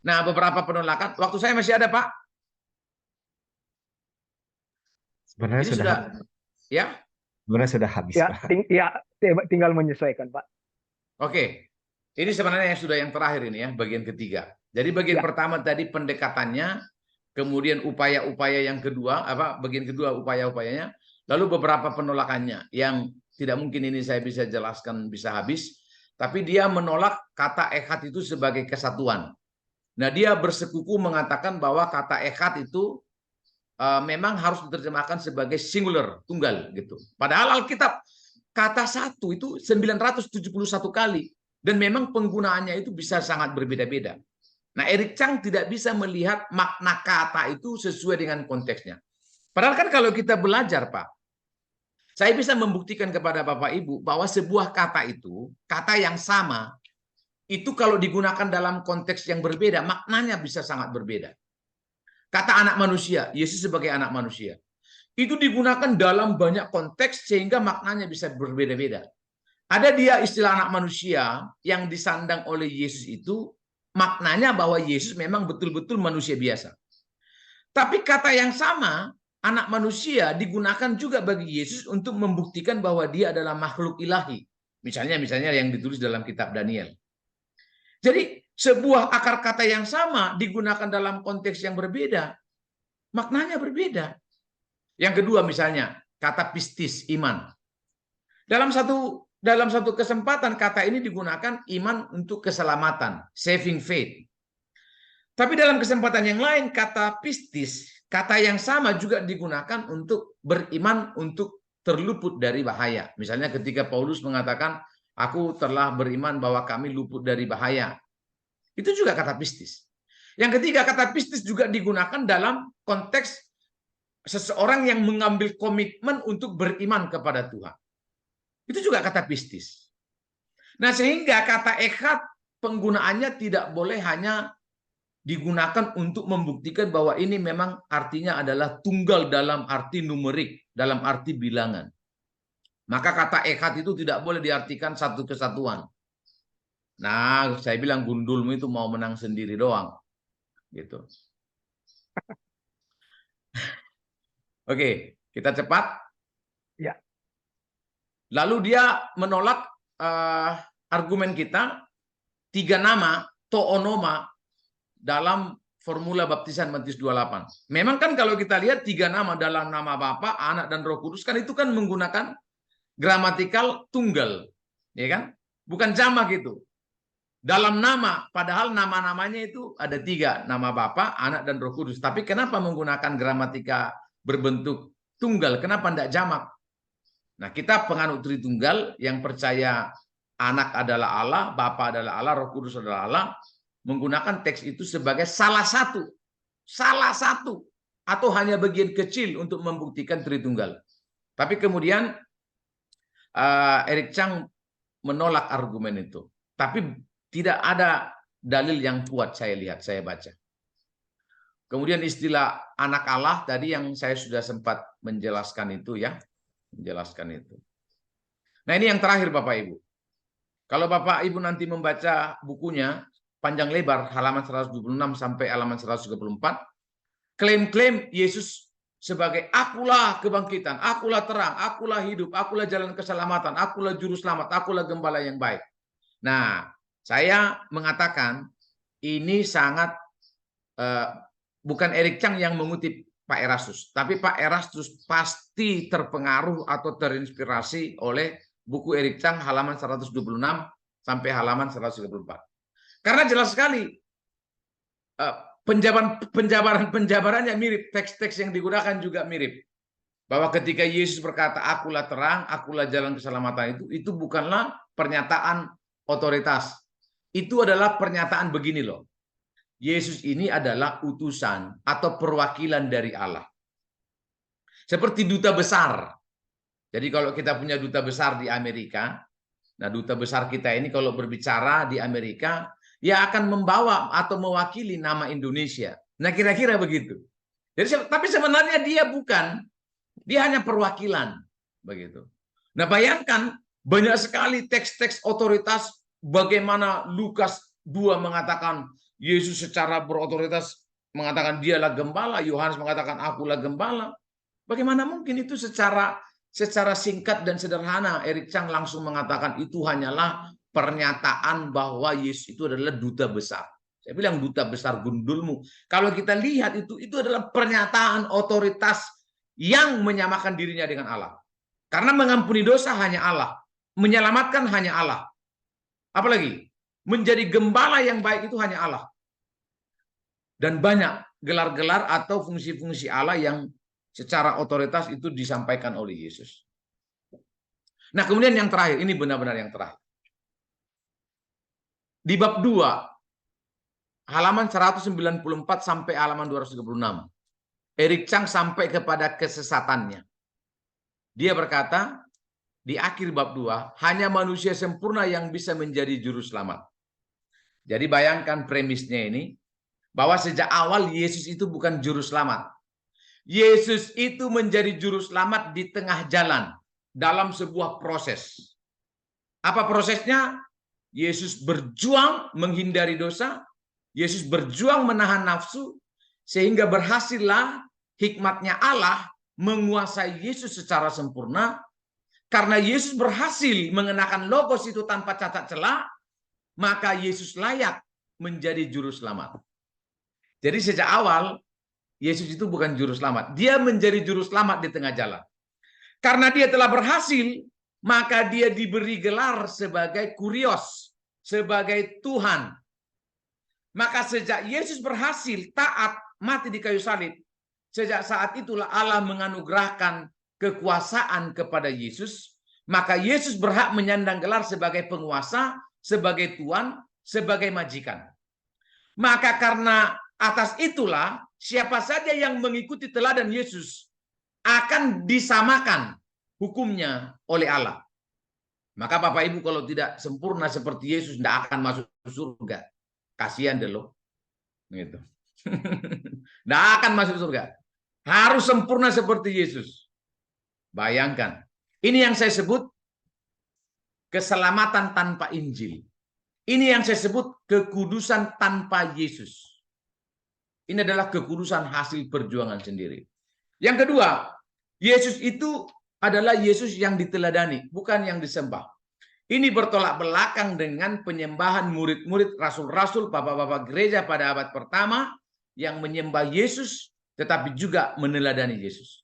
Nah, beberapa penolakan. Waktu saya masih ada, Pak?
Sebenarnya
Ini
sudah
ya?
Sebenarnya sudah habis,
Ya,
Pak.
tinggal menyesuaikan, Pak.
Oke. Ini sebenarnya yang terakhir ini ya, bagian ketiga. Jadi bagian
Ya.
pertama tadi pendekatannya, kemudian upaya-upaya yang kedua, bagian kedua upaya-upayanya, lalu beberapa penolakannya yang tidak mungkin ini saya bisa jelaskan bisa habis, tapi dia menolak kata echad itu sebagai kesatuan. Nah, dia bersekuku mengatakan bahwa kata echad itu memang harus diterjemahkan sebagai singular, tunggal gitu. Padahal Alkitab kata satu itu 971 kali dan memang penggunaannya itu bisa sangat berbeda-beda. Nah, Eric Chang tidak bisa melihat makna kata itu sesuai dengan konteksnya. Padahal kan kalau kita belajar, Pak, saya bisa membuktikan kepada Bapak Ibu bahwa sebuah kata itu, kata yang sama, itu kalau digunakan dalam konteks yang berbeda, maknanya bisa sangat berbeda. Kata anak manusia, Yesus sebagai anak manusia, itu digunakan dalam banyak konteks sehingga maknanya bisa berbeda-beda. Ada dia istilah anak manusia yang disandang oleh Yesus itu, maknanya bahwa Yesus memang betul-betul manusia biasa. Tapi kata yang sama, anak manusia, digunakan juga bagi Yesus untuk membuktikan bahwa dia adalah makhluk ilahi. Misalnya yang ditulis dalam kitab Daniel. Jadi sebuah akar kata yang sama digunakan dalam konteks yang berbeda, maknanya berbeda. Yang kedua misalnya, kata pistis, iman. Dalam satu kesempatan kata ini digunakan iman untuk keselamatan, saving faith. Tapi dalam kesempatan yang lain kata pistis, kata yang sama juga digunakan untuk beriman untuk terluput dari bahaya. Misalnya ketika Paulus mengatakan, aku telah beriman bahwa kami luput dari bahaya. Itu juga kata pistis. Yang ketiga, kata pistis juga digunakan dalam konteks seseorang yang mengambil komitmen untuk beriman kepada Tuhan. Itu juga kata pistis. Nah, sehingga kata echad penggunaannya tidak boleh hanya digunakan untuk membuktikan bahwa ini memang artinya adalah tunggal dalam arti numerik, dalam arti bilangan. Maka kata echad itu tidak boleh diartikan satu kesatuan. Nah, saya bilang gundulmu itu mau menang sendiri doang. Gitu. Oke, kita cepat.
Ya.
Lalu dia menolak argumen kita, 3 nama, toonoma, dalam formula baptisan Matius 28. Memang kan kalau kita lihat 3 nama dalam nama Bapa, Anak, dan Roh Kudus, kan itu kan menggunakan gramatikal tunggal. Ya kan? Bukan jamak itu. Dalam nama, padahal nama-namanya itu ada 3. Nama Bapa, Anak, dan Roh Kudus. Tapi kenapa menggunakan gramatika berbentuk tunggal? Kenapa tidak jamak? Nah, kita penganut Tritunggal yang percaya Anak adalah Allah, Bapa adalah Allah, Roh Kudus adalah Allah, menggunakan teks itu sebagai salah satu, atau hanya bagian kecil untuk membuktikan Tritunggal. Tapi kemudian Eric Chang menolak argumen itu. Tapi tidak ada dalil yang kuat saya lihat, saya baca. Kemudian istilah anak Allah tadi yang saya sudah sempat menjelaskan itu ya. Nah, ini yang terakhir Bapak Ibu. Kalau Bapak Ibu nanti membaca bukunya panjang lebar halaman 126 sampai halaman 134, klaim-klaim Yesus sebagai akulah kebangkitan, akulah terang, akulah hidup, akulah jalan keselamatan, akulah juru selamat, akulah gembala yang baik. Nah, saya mengatakan ini sangat bukan Eric Chang yang mengutip Pak Erastus, tapi Pak Erastus pasti terpengaruh atau terinspirasi oleh buku Eric Chang halaman 126 sampai halaman 134. Karena jelas sekali penjabarannya mirip, teks-teks yang digunakan juga mirip. Bahwa ketika Yesus berkata, akulah terang, akulah jalan keselamatan, itu bukanlah pernyataan otoritas. Itu adalah pernyataan begini loh. Yesus ini adalah utusan atau perwakilan dari Allah. Seperti duta besar. Jadi kalau kita punya duta besar di Amerika, nah duta besar kita ini kalau berbicara di Amerika, ya akan membawa atau mewakili nama Indonesia. Nah kira-kira begitu. Jadi, tapi sebenarnya dia bukan, dia hanya perwakilan. Begitu. Nah bayangkan banyak sekali teks-teks otoritas bagaimana Lukas 2 mengatakan Yesus secara berotoritas mengatakan dialah gembala, Yohanes mengatakan akulah gembala. Bagaimana mungkin itu secara singkat dan sederhana Eric Chang langsung mengatakan itu hanyalah pernyataan bahwa Yesus itu adalah duta besar. Saya bilang duta besar gundulmu. Kalau kita lihat itu adalah pernyataan otoritas yang menyamakan dirinya dengan Allah. Karena mengampuni dosa hanya Allah, menyelamatkan hanya Allah. Apalagi menjadi gembala yang baik itu hanya Allah. Dan banyak gelar-gelar atau fungsi-fungsi Allah yang secara otoritas itu disampaikan oleh Yesus. Nah, kemudian yang terakhir, ini benar-benar yang terakhir. Di bab 2, halaman 194 sampai halaman 236. Eric Chang sampai kepada kesesatannya. Dia berkata di akhir bab 2, hanya manusia sempurna yang bisa menjadi juru selamat. Jadi bayangkan premisnya ini, bahwa sejak awal Yesus itu bukan juru selamat. Yesus itu menjadi juru selamat di tengah jalan dalam sebuah proses. Apa prosesnya? Yesus berjuang menghindari dosa, Yesus berjuang menahan nafsu, sehingga berhasillah hikmatnya Allah menguasai Yesus secara sempurna. Karena Yesus berhasil mengenakan logos itu tanpa cacat celah, maka Yesus layak menjadi juru selamat. Jadi sejak awal, Yesus itu bukan juru selamat. Dia menjadi juru selamat di tengah jalan. Karena dia telah berhasil, maka dia diberi gelar sebagai Kurios, sebagai Tuhan. Maka sejak Yesus berhasil taat mati di kayu salib, sejak saat itulah Allah menganugerahkan kekuasaan kepada Yesus, maka Yesus berhak menyandang gelar sebagai penguasa, sebagai Tuhan, sebagai majikan. Maka karena atas itulah siapa saja yang mengikuti teladan Yesus akan disamakan hukumnya oleh Allah. Maka Bapak Ibu kalau tidak sempurna seperti Yesus tidak akan masuk surga. Kasihan deh lo. Gitu. Tidak akan masuk surga. Harus sempurna seperti Yesus. Bayangkan. Ini yang saya sebut keselamatan tanpa Injil. Ini yang saya sebut kekudusan tanpa Yesus. Ini adalah kekudusan hasil perjuangan sendiri. Yang kedua, Yesus itu adalah Yesus yang diteladani, bukan yang disembah. Ini bertolak belakang dengan penyembahan murid-murid rasul-rasul, bapak-bapak gereja pada abad pertama yang menyembah Yesus, tetapi juga meneladani Yesus.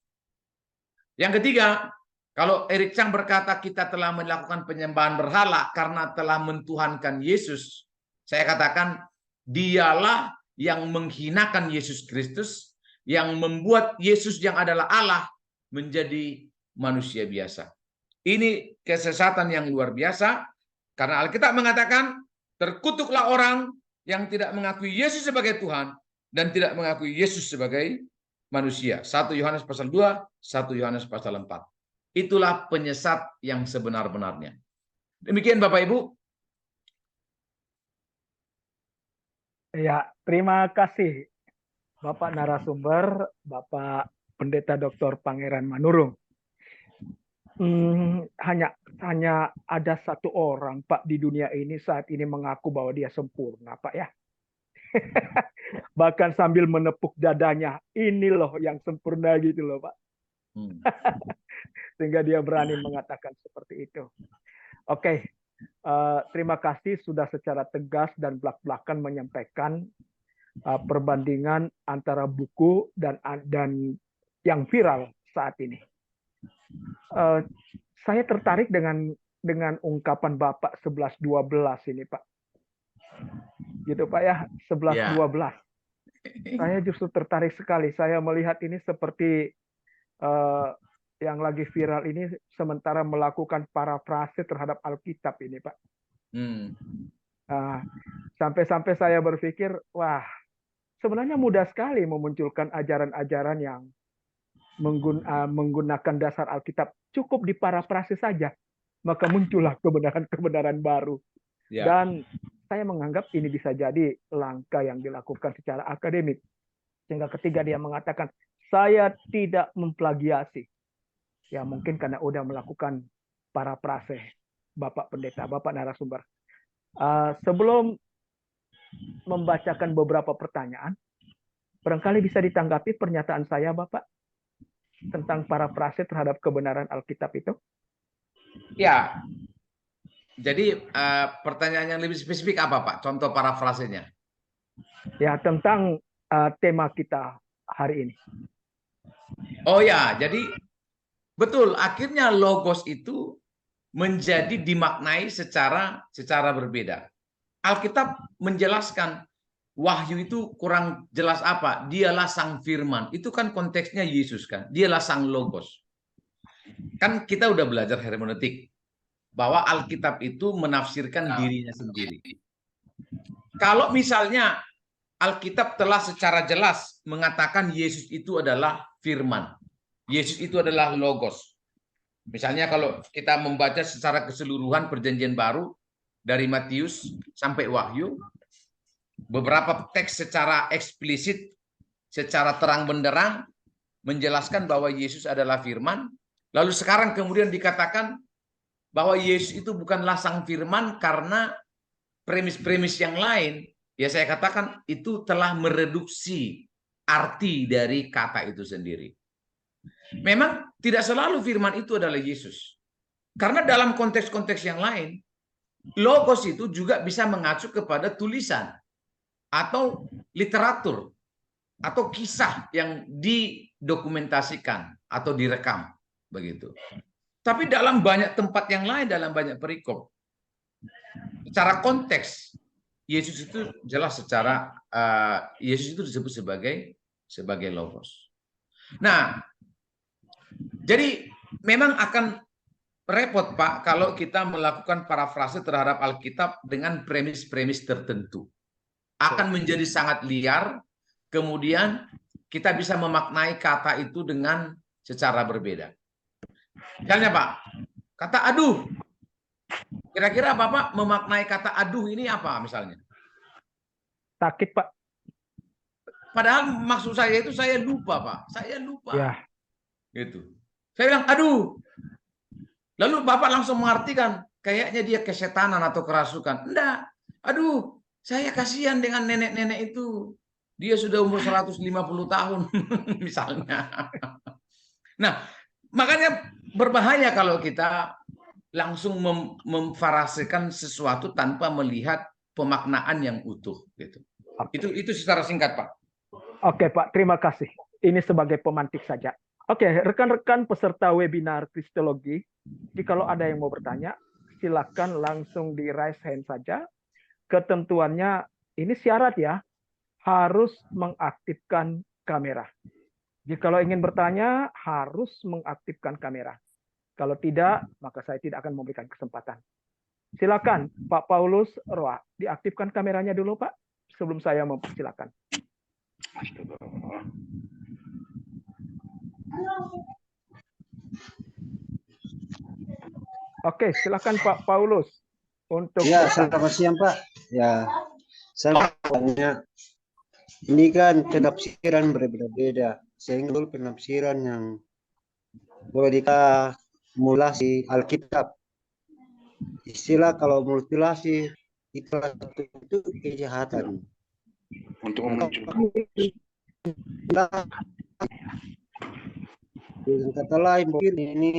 Yang ketiga, kalau Eric Chang berkata kita telah melakukan penyembahan berhala karena telah mentuhankan Yesus, saya katakan dialah yang menghinakan Yesus Kristus, yang membuat Yesus yang adalah Allah menjadi manusia biasa. Ini kesesatan yang luar biasa, karena Alkitab mengatakan terkutuklah orang yang tidak mengakui Yesus sebagai Tuhan dan tidak mengakui Yesus sebagai manusia. 1 Yohanes pasal 2, 1 Yohanes pasal 4. Itulah penyesat yang sebenar-benarnya. Demikian Bapak Ibu.
Ya, terima kasih Bapak narasumber, Bapak Pendeta Dr. Pangeran Manurung. Hanya ada satu orang Pak di dunia ini saat ini mengaku bahwa dia sempurna Pak ya. Bahkan sambil menepuk dadanya, ini loh yang sempurna gitu loh Pak. Sehingga dia berani mengatakan seperti itu. Oke, terima kasih sudah secara tegas dan belak-belakan menyampaikan perbandingan antara buku dan yang viral saat ini. Saya tertarik dengan ungkapan Bapak 11-12 ini Pak. Gitu Pak ya, 11-12. Saya justru tertarik sekali. Saya melihat ini seperti yang lagi viral ini sementara melakukan parafrase terhadap Alkitab ini Pak. Sampai-sampai saya berpikir, wah, sebenarnya mudah sekali memunculkan ajaran-ajaran yang menggunakan dasar Alkitab. Cukup diparafrase saja, maka muncullah kebenaran-kebenaran baru. Dan saya menganggap ini bisa jadi langkah yang dilakukan secara akademik. Sehingga ketika dia mengatakan, saya tidak memplagiasi. Ya mungkin karena udah melakukan parafrase Bapak Pendeta, Bapak narasumber. Sebelum membacakan beberapa pertanyaan, barangkali bisa ditanggapi pernyataan saya Bapak tentang parafrase terhadap kebenaran Alkitab itu?
Ya, jadi pertanyaan yang lebih spesifik apa Pak? Contoh parafrasenya?
Ya, tentang tema kita hari ini.
Oh ya, jadi betul, akhirnya logos itu menjadi dimaknai secara berbeda. Alkitab menjelaskan Wahyu itu kurang jelas apa? Dialah sang firman. Itu kan konteksnya Yesus kan. Dialah sang logos. Kan kita udah belajar hermeneutik bahwa Alkitab itu menafsirkan dirinya sendiri. Kalau misalnya Alkitab telah secara jelas mengatakan Yesus itu adalah firman. Yesus itu adalah logos. Misalnya kalau kita membaca secara keseluruhan perjanjian baru dari Matius sampai Wahyu, beberapa teks secara eksplisit, secara terang benderang menjelaskan bahwa Yesus adalah firman. Lalu sekarang kemudian dikatakan bahwa Yesus itu bukanlah sang firman karena premis-premis yang lain. Ya saya katakan itu telah mereduksi arti dari kata itu sendiri. Memang tidak selalu firman itu adalah Yesus. Karena dalam konteks-konteks yang lain, logos itu juga bisa mengacu kepada tulisan atau literatur atau kisah yang didokumentasikan atau direkam begitu. Tapi dalam banyak tempat yang lain, dalam banyak perikop, secara konteks Yesus itu jelas secara Yesus itu disebut sebagai logos. Nah, jadi memang akan repot Pak kalau kita melakukan parafrase terhadap Alkitab dengan premis-premis tertentu. Akan menjadi sangat liar, kemudian kita bisa memaknai kata itu dengan secara berbeda. Misalnya Pak, kata aduh. Kira-kira Bapak memaknai kata aduh ini apa misalnya?
Sakit, Pak.
Padahal maksud saya itu saya lupa, Pak. Saya lupa.
Ya.
Gitu. Saya bilang aduh. Lalu Bapak langsung mengartikan kayaknya dia kesetanan atau kerasukan. Enggak. Aduh, saya kasihan dengan nenek-nenek itu. Dia sudah umur 150 tahun misalnya. Nah, makanya berbahaya kalau kita langsung memfarasekan sesuatu tanpa melihat pemaknaan yang utuh gitu. Itu secara singkat, Pak.
Oke, Pak, terima kasih. Ini sebagai pemantik saja. Oke, rekan-rekan peserta webinar Kristologi, jikalau ada yang mau bertanya, silakan langsung di raise hand saja. Ketentuannya ini syarat ya, harus mengaktifkan kamera. Jikalau ingin bertanya, harus mengaktifkan kamera. Kalau tidak, maka saya tidak akan memberikan kesempatan. Silakan, Pak Paulus Roa, diaktifkan kameranya dulu, Pak, sebelum saya mempersilakan. Oke, silakan Pak Paulus untuk.
Ya, selamat siang Pak. Ya, saya tanya, ini kan penafsiran berbeda-beda, sehingga penafsiran yang boleh mutilasi Alkitab. Istilah kalau mutilasi itu kejahatan.
Untuk memunculkan.
Dengan kata lain, mungkin ini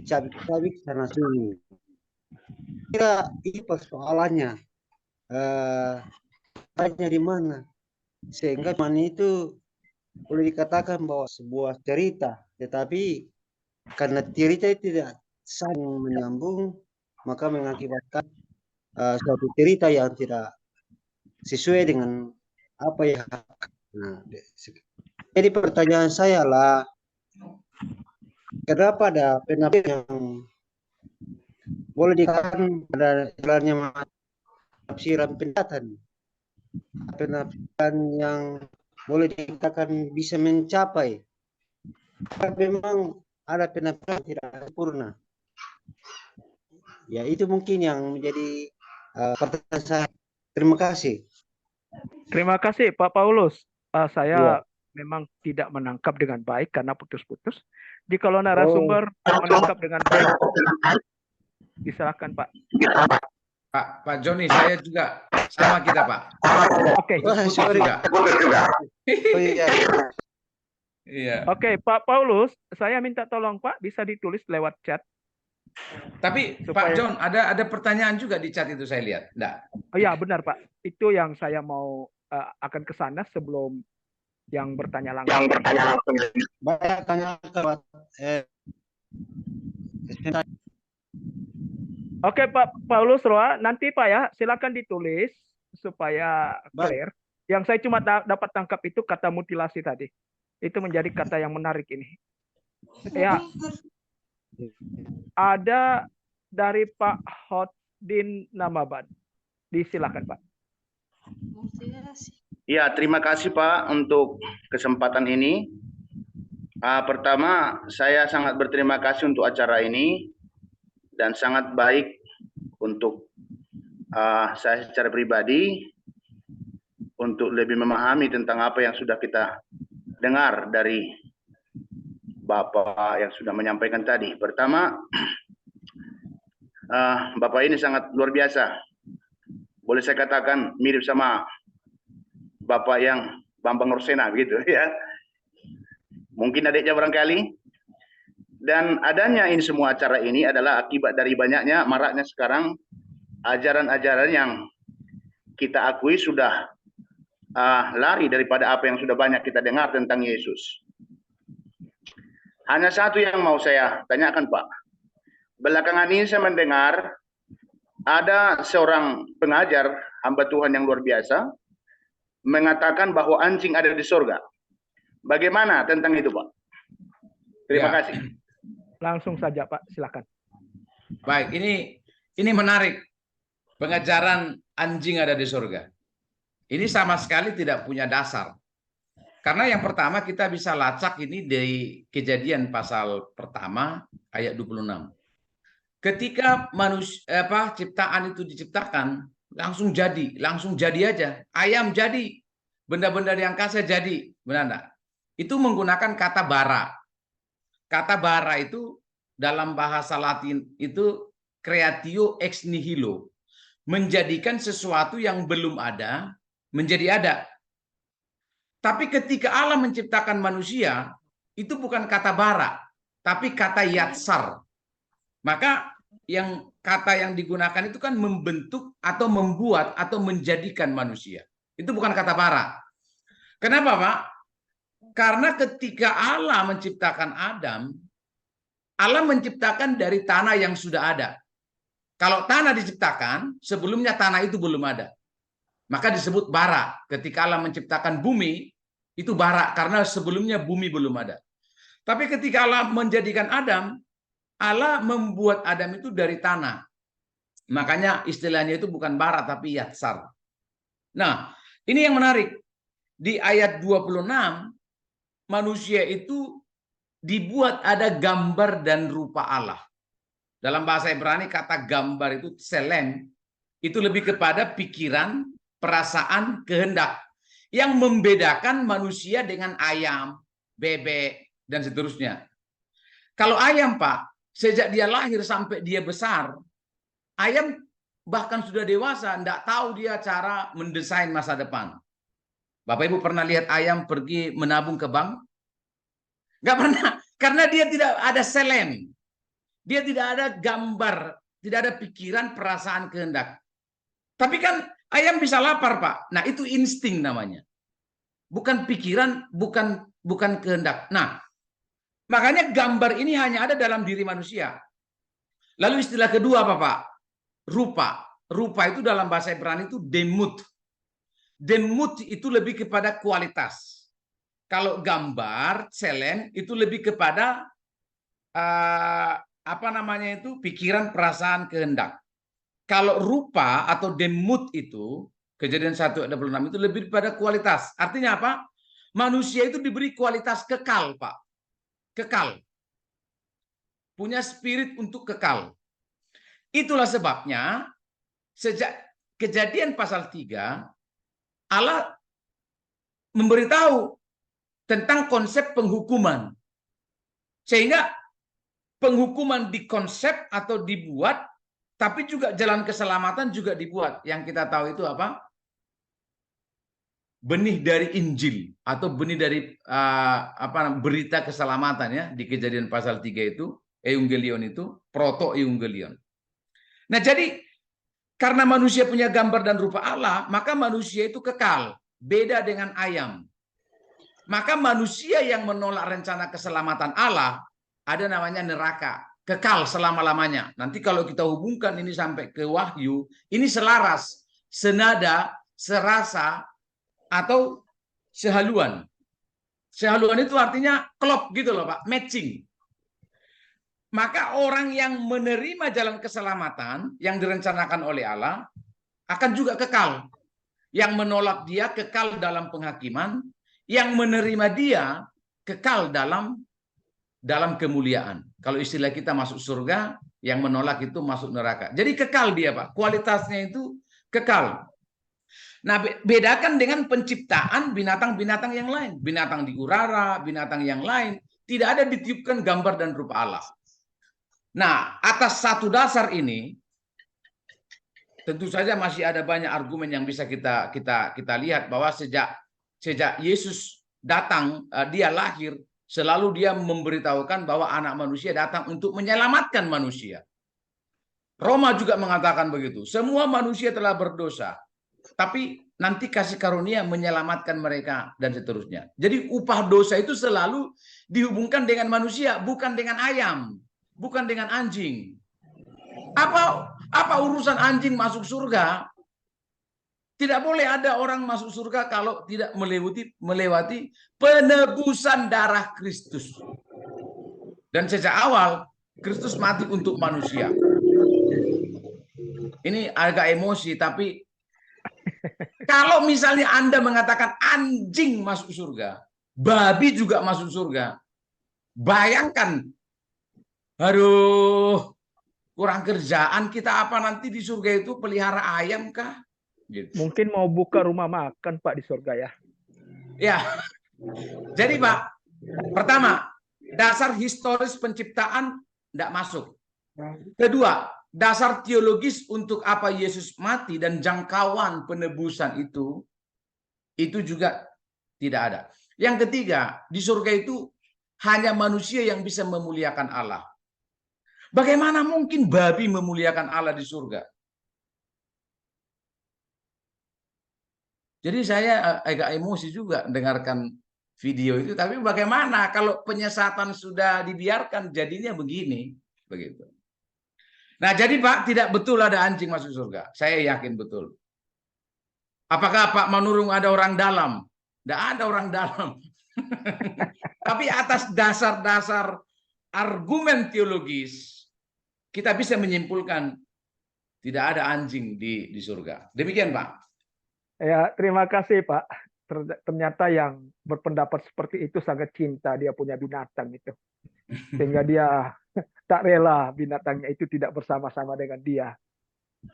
cabik-cabik sana sini. Kira ini persoalannya, tanya di mana, sehingga mana itu boleh dikatakan bahwa sebuah cerita, tetapi karena cerita itu tidak saling menyambung, maka mengakibatkan suatu cerita yang tidak sesuai dengan apa yang. Nah, jadi pertanyaan saya lah, kenapa ada penafsiran yang boleh dikatakan pada jalannya penafsiran pendataan, penafsiran yang boleh dikatakan bisa mencapai, memang ada penafsiran tidak sempurna. Ya, itu mungkin yang menjadi pertanyaan saya. Terima kasih.
Terima kasih Pak Paulus. Saya
Ya.
memang tidak menangkap dengan baik karena putus-putus. Jikalau narasumber menangkap dengan baik, silakan Pak.
Pak Joni, saya juga sama kita Pak.
Oke.
Sorry. Oh, iya.
Iya.
Oke, Pak Paulus, saya minta tolong Pak bisa ditulis lewat chat.
Tapi Pak
Supaya-
John, ada pertanyaan juga di chat itu saya lihat. Enggak.
Oh ya, benar Pak. Itu yang saya mau akan ke sana sebelum yang bertanya langsung.
Banyak tanya
Oke Pak Paulus Roa, nanti Pak ya, silakan ditulis supaya
Baik.
clear. Yang saya cuma dapat tangkap itu kata mutilasi tadi. Itu menjadi kata yang menarik ini. Ya. Ada dari Pak Hotdin Namaban. Disilakan Pak.
Ya, terima kasih Pak untuk kesempatan ini. Pertama, saya sangat berterima kasih untuk acara ini dan sangat baik untuk saya secara pribadi untuk lebih memahami tentang apa yang sudah kita dengar dari Bapak yang sudah menyampaikan tadi. Pertama, Bapak ini sangat luar biasa. Boleh saya katakan mirip sama Bapak yang Bambang Rosena gitu ya. Mungkin adiknya barangkali. Dan adanya ini semua acara ini adalah akibat dari banyaknya maraknya sekarang ajaran-ajaran yang kita akui sudah lari daripada apa yang sudah banyak kita dengar tentang Yesus. Hanya satu yang mau saya tanyakan Pak. Belakangan ini saya mendengar ada seorang pengajar hamba Tuhan yang luar biasa mengatakan bahwa anjing ada di surga. Bagaimana tentang itu Pak? Terima kasih.
Langsung saja Pak, silakan.
Baik, ini menarik. Pengajaran anjing ada di surga. Ini sama sekali tidak punya dasar. Karena yang pertama kita bisa lacak ini dari Kejadian pasal pertama ayat 26. Ketika ciptaan itu diciptakan, langsung jadi aja. Ayam jadi, benda-benda di angkasa jadi, benar enggak? Itu menggunakan kata bara. Kata bara itu dalam bahasa Latin itu creatio ex nihilo. Menjadikan sesuatu yang belum ada menjadi ada. Tapi ketika Allah menciptakan manusia, itu bukan kata bara, tapi kata yatsar. Maka kata yang digunakan itu kan membentuk atau membuat atau menjadikan manusia. Itu bukan kata bara. Kenapa Pak? Karena ketika Allah menciptakan Adam, Allah menciptakan dari tanah yang sudah ada. Kalau tanah diciptakan, sebelumnya tanah itu belum ada. Maka disebut bara. Ketika Allah menciptakan bumi, itu bara karena sebelumnya bumi belum ada. Tapi ketika Allah menjadikan Adam, Allah membuat Adam itu dari tanah. Makanya istilahnya itu bukan bara tapi yatsar. Nah, ini yang menarik. Di ayat 26, manusia itu dibuat ada gambar dan rupa Allah. Dalam bahasa Ibrani kata gambar itu tselem, itu lebih kepada pikiran, perasaan, kehendak. Yang membedakan manusia dengan ayam, bebek, dan seterusnya. Kalau ayam Pak, sejak dia lahir sampai dia besar, ayam bahkan sudah dewasa, tidak tahu dia cara mendesain masa depan. Bapak Ibu pernah lihat ayam pergi menabung ke bank? Nggak pernah, karena dia tidak ada selem. Dia tidak ada gambar, tidak ada pikiran, perasaan, kehendak. Tapi kan ayam bisa lapar, Pak. Nah, itu insting namanya. Bukan pikiran, bukan kehendak. Nah, makanya gambar ini hanya ada dalam diri manusia. Lalu istilah kedua apa, Pak? Rupa. Rupa itu dalam bahasa Ibrani itu demut. Demut itu lebih kepada kualitas. Kalau gambar, selem itu lebih kepada pikiran, perasaan, kehendak. Kalau rupa atau demut itu Kejadian 1:26 itu lebih pada kualitas. Artinya apa? Manusia itu diberi kualitas kekal, Pak. Kekal. Punya spirit untuk kekal. Itulah sebabnya sejak Kejadian pasal 3 Allah memberitahu tentang konsep penghukuman. Sehingga penghukuman dikonsep atau dibuat, tapi juga jalan keselamatan juga dibuat. Yang kita tahu itu apa? Benih dari Injil atau benih dari berita keselamatan ya di Kejadian pasal 3 itu, Evangelion itu, proto Evangelion. Nah, jadi karena manusia punya gambar dan rupa Allah, maka manusia itu kekal, beda dengan ayam. Maka manusia yang menolak rencana keselamatan Allah ada namanya neraka, kekal selama-lamanya. Nanti kalau kita hubungkan ini sampai ke Wahyu, ini selaras, senada, serasa, atau sehaluan. Sehaluan itu artinya klop gitu loh Pak, matching. Maka orang yang menerima jalan keselamatan yang direncanakan oleh Allah akan juga kekal. Yang menolak dia kekal dalam penghakiman, yang menerima dia kekal dalam kemuliaan. Kalau istilah kita masuk surga, yang menolak itu masuk neraka. Jadi kekal dia, Pak. Kualitasnya itu kekal. Nah, bedakan dengan penciptaan binatang-binatang yang lain. Binatang di urara, binatang yang lain. Tidak ada ditiupkan gambar dan rupa Allah. Nah, atas satu dasar ini, tentu saja masih ada banyak argumen yang bisa kita lihat bahwa sejak Yesus datang, dia lahir, selalu dia memberitahukan bahwa anak manusia datang untuk menyelamatkan manusia. Roma juga mengatakan begitu. Semua manusia telah berdosa, tapi nanti kasih karunia menyelamatkan mereka dan seterusnya. Jadi upah dosa itu selalu dihubungkan dengan manusia, bukan dengan ayam, bukan dengan anjing. Apa urusan anjing masuk surga? Tidak boleh ada orang masuk surga kalau tidak melewati penebusan darah Kristus. Dan sejak awal Kristus mati untuk manusia. Ini agak emosi, tapi kalau misalnya Anda mengatakan anjing masuk surga, babi juga masuk surga, bayangkan, aduh, kurang kerjaan kita apa nanti di surga itu pelihara ayam kah? Gitu.
Mungkin mau buka rumah makan, Pak, di surga ya.
Ya. Jadi, Pak, pertama, dasar historis penciptaan tidak masuk. Kedua, dasar teologis untuk apa Yesus mati dan jangkauan penebusan itu juga tidak ada. Yang ketiga, di surga itu hanya manusia yang bisa memuliakan Allah. Bagaimana mungkin babi memuliakan Allah di surga? Jadi saya agak emosi juga dengarkan video itu. Tapi bagaimana kalau penyesatan sudah dibiarkan jadinya begini, begitu. Nah, jadi Pak, tidak betul ada anjing masuk surga. Saya yakin betul. Apakah Pak Manurung ada orang dalam? Tidak ada orang dalam. Tapi atas dasar-dasar argumen teologis, kita bisa menyimpulkan tidak ada anjing di surga. Demikian, Pak.
Ya, terima kasih, Pak. Ternyata yang berpendapat seperti itu sangat cinta dia punya binatang itu. Sehingga dia tak rela binatangnya itu tidak bersama-sama dengan dia.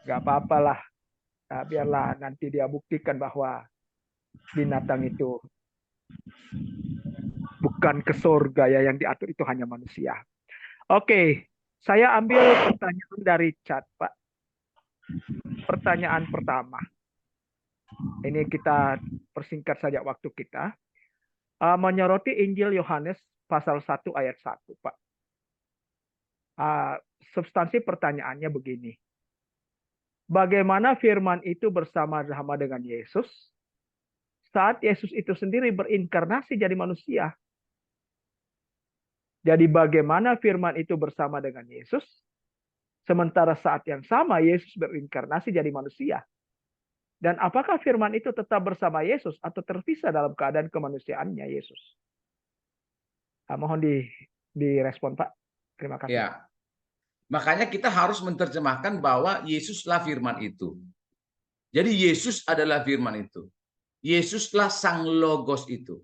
Gak apa-apalah. Nah, biarlah nanti dia buktikan bahwa binatang itu bukan ke surga ya, yang diatur itu hanya manusia. Oke, saya ambil pertanyaan dari chat, Pak. Pertanyaan pertama. Ini kita persingkat saja waktu kita. Menyoroti Injil Yohanes pasal 1 ayat 1, Pak. Substansi pertanyaannya begini. Bagaimana firman itu bersama-sama dengan Yesus saat Yesus itu sendiri berinkarnasi jadi manusia? Jadi bagaimana firman itu bersama dengan Yesus sementara saat yang sama Yesus berinkarnasi jadi manusia? Dan apakah firman itu tetap bersama Yesus atau terpisah dalam keadaan kemanusiaannya Yesus? Mohon direspon, Pak. Terima kasih.
Ya. Makanya kita harus menerjemahkan bahwa Yesuslah firman itu. Jadi Yesus adalah firman itu. Yesuslah sang logos itu.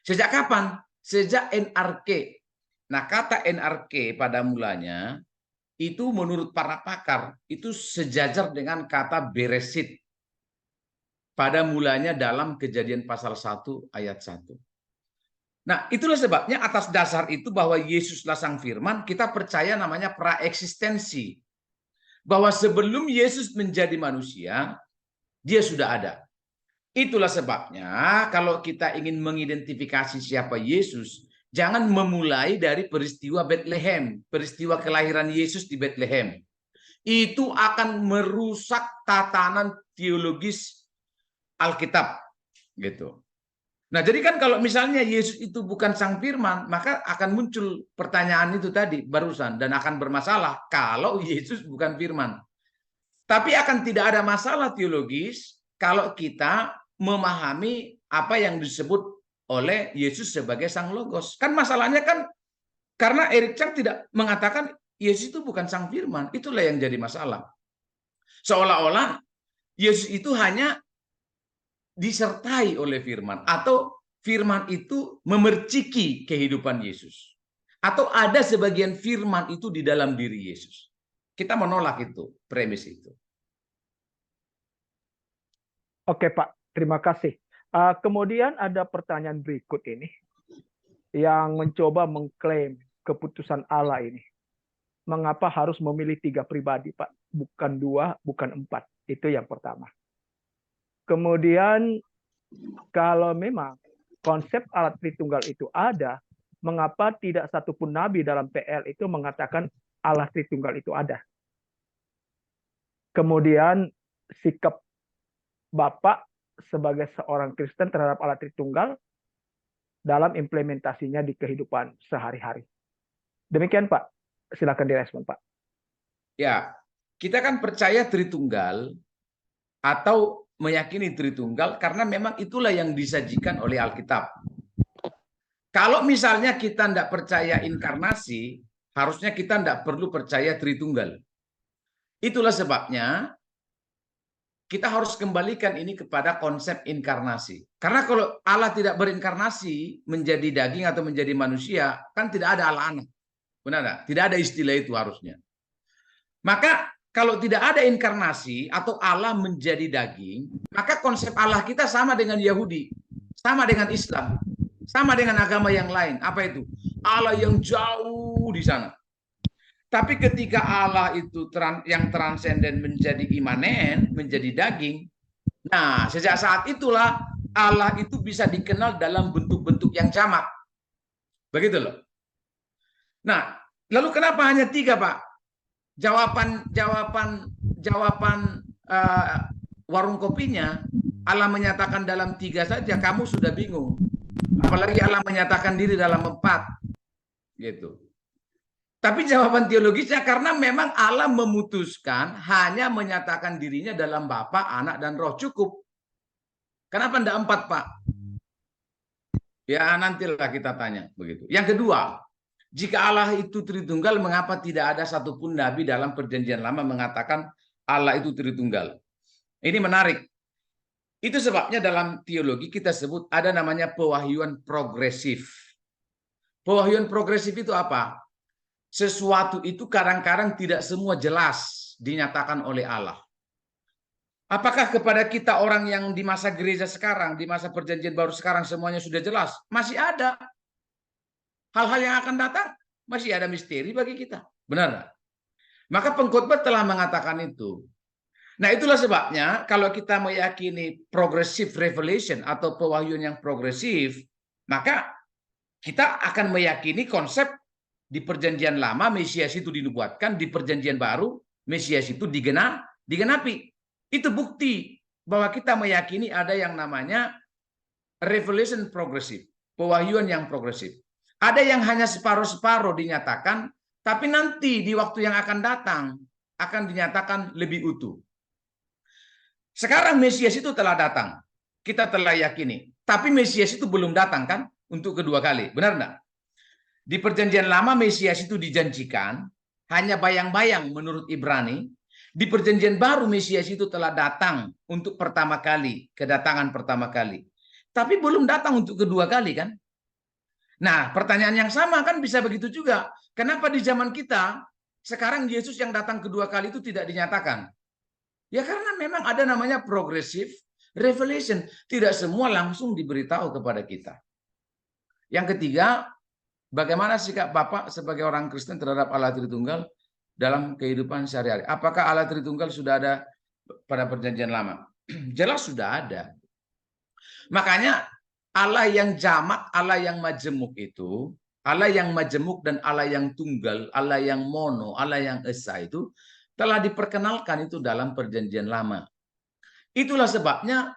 Sejak kapan? Sejak NRK. Nah, kata NRK pada mulanya itu menurut para pakar itu sejajar dengan kata Beresit pada mulanya dalam Kejadian pasal 1 ayat 1. Nah, itulah sebabnya atas dasar itu bahwa Yesuslah sang firman, kita percaya namanya praeksistensi. Bahwa sebelum Yesus menjadi manusia, dia sudah ada. Itulah sebabnya kalau kita ingin mengidentifikasi siapa Yesus, jangan memulai dari peristiwa Bethlehem, peristiwa kelahiran Yesus di Bethlehem. Itu akan merusak tatanan teologis Alkitab, gitu. Nah, jadi kan kalau misalnya Yesus itu bukan sang firman, maka akan muncul pertanyaan itu tadi barusan dan akan bermasalah kalau Yesus bukan firman. Tapi akan tidak ada masalah teologis kalau kita memahami apa yang disebut oleh Yesus sebagai sang logos. Kan masalahnya kan karena Eric Chang tidak mengatakan Yesus itu bukan sang firman. Itulah yang jadi masalah. Seolah-olah Yesus itu hanya disertai oleh firman, atau firman itu memerciki kehidupan Yesus, atau ada sebagian firman itu di dalam diri Yesus. Kita menolak itu, premis itu.
Oke Pak, terima kasih. Kemudian ada pertanyaan berikut ini yang mencoba mengklaim keputusan Allah ini. Mengapa harus memilih 3 pribadi, Pak? Bukan 2, bukan 4. Itu yang pertama. Kemudian, kalau memang konsep Allah Tritunggal itu ada, mengapa tidak satupun nabi dalam PL itu mengatakan Allah Tritunggal itu ada? Kemudian, sikap Bapak sebagai seorang Kristen terhadap Allah Tritunggal dalam implementasinya di kehidupan sehari-hari. Demikian Pak, silakan direspon Pak.
Ya, kita kan percaya Tritunggal atau meyakini Tritunggal karena memang itulah yang disajikan oleh Alkitab. Kalau misalnya kita tidak percaya inkarnasi, harusnya kita tidak perlu percaya Tritunggal. Itulah sebabnya kita harus kembalikan ini kepada konsep inkarnasi. Karena kalau Allah tidak berinkarnasi menjadi daging atau menjadi manusia, kan tidak ada Allah anak. Benar tidak? Tidak ada istilah itu harusnya. Maka kalau tidak ada inkarnasi atau Allah menjadi daging, maka konsep Allah kita sama dengan Yahudi, sama dengan Islam, sama dengan agama yang lain. Apa itu? Allah yang jauh di sana. Tapi ketika Allah itu yang transenden menjadi imanen, menjadi daging, nah sejak saat itulah Allah itu bisa dikenal dalam bentuk-bentuk yang jamak. Begitu loh. Nah, lalu kenapa hanya 3, Pak? Jawaban warung kopinya, Allah menyatakan dalam 3 saja, kamu sudah bingung. Apalagi Allah menyatakan diri dalam 4. Gitu. Tapi jawaban teologisnya karena memang Allah memutuskan hanya menyatakan dirinya dalam Bapa, Anak, dan Roh cukup. Kenapa tidak 4, Pak? Ya nantilah kita tanya begitu. Yang kedua, jika Allah itu Tritunggal, mengapa tidak ada satupun nabi dalam Perjanjian Lama mengatakan Allah itu Tritunggal? Ini menarik. Itu sebabnya dalam teologi kita sebut ada namanya pewahyuan progresif. Pewahyuan progresif itu apa? Sesuatu itu kadang-kadang tidak semua jelas dinyatakan oleh Allah. Apakah kepada kita orang yang di masa gereja sekarang, di masa perjanjian baru sekarang semuanya sudah jelas? Masih ada. Hal-hal yang akan datang masih ada misteri bagi kita. Benar? Maka pengkhotbah telah mengatakan itu. Nah itulah sebabnya kalau kita meyakini progressive revelation atau pewahyuan yang progresif, maka kita akan meyakini konsep di Perjanjian Lama Mesias itu dinubuatkan, di Perjanjian Baru Mesias itu digenapi. Itu bukti bahwa kita meyakini ada yang namanya revelation progresif, pewahyuan yang progresif. Ada yang hanya separuh-separuh dinyatakan, tapi nanti di waktu yang akan datang akan dinyatakan lebih utuh. Sekarang Mesias itu telah datang, kita telah yakini. Tapi Mesias itu belum datang kan untuk kedua kali, benar enggak? Di Perjanjian Lama Mesias itu dijanjikan, hanya bayang-bayang menurut Ibrani. Di Perjanjian Baru Mesias itu telah datang untuk pertama kali, kedatangan pertama kali. Tapi belum datang untuk kedua kali kan? Nah, pertanyaan yang sama kan bisa begitu juga. Kenapa di zaman kita, sekarang Yesus yang datang kedua kali itu tidak dinyatakan? Ya karena memang ada namanya progressive revelation. Tidak semua langsung diberitahu kepada kita. Yang ketiga, bagaimana sikap Bapak sebagai orang Kristen terhadap Allah Tritunggal dalam kehidupan sehari-hari? Apakah Allah Tritunggal sudah ada pada Perjanjian Lama? Jelas sudah ada. Makanya Allah yang jamak, Allah yang majemuk itu, Allah yang majemuk dan Allah yang tunggal, Allah yang mono, Allah yang esa itu telah diperkenalkan itu dalam Perjanjian Lama. Itulah sebabnya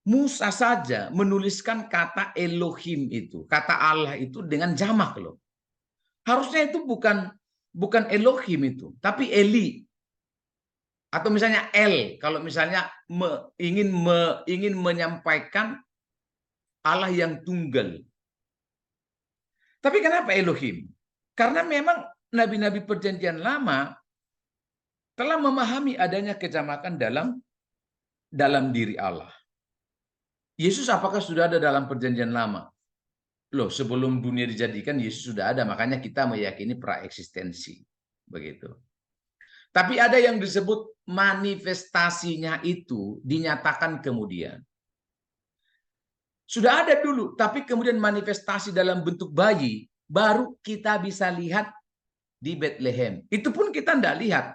Musa saja menuliskan kata Elohim itu, kata Allah itu dengan jamak loh. Harusnya itu bukan Elohim itu, tapi Eli. Atau misalnya El, kalau misalnya ingin menyampaikan Allah yang tunggal. Tapi kenapa Elohim? Karena memang nabi-nabi Perjanjian Lama telah memahami adanya kejamakan dalam dalam diri Allah. Yesus apakah sudah ada dalam perjanjian lama? Loh, sebelum dunia dijadikan Yesus sudah ada, makanya kita meyakini praeksistensi. Begitu. Tapi ada yang disebut manifestasinya itu dinyatakan kemudian. Sudah ada dulu, tapi kemudian manifestasi dalam bentuk bayi baru kita bisa lihat di Bethlehem. Itu pun kita tidak lihat.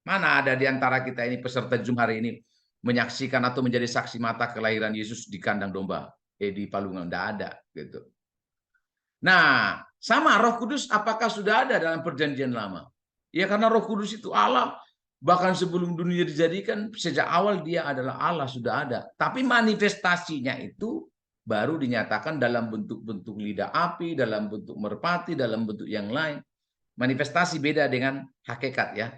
Mana ada di antara kita ini peserta Zoom hari ini menyaksikan atau menjadi saksi mata kelahiran Yesus di kandang domba, di palungan, tidak ada gitu. Nah, sama Roh Kudus apakah sudah ada dalam perjanjian lama? Ya karena Roh Kudus itu Allah, bahkan sebelum dunia dijadikan, sejak awal dia adalah Allah, sudah ada. Tapi manifestasinya itu baru dinyatakan dalam bentuk-bentuk lidah api, dalam bentuk merpati, dalam bentuk yang lain. Manifestasi beda dengan hakikat ya.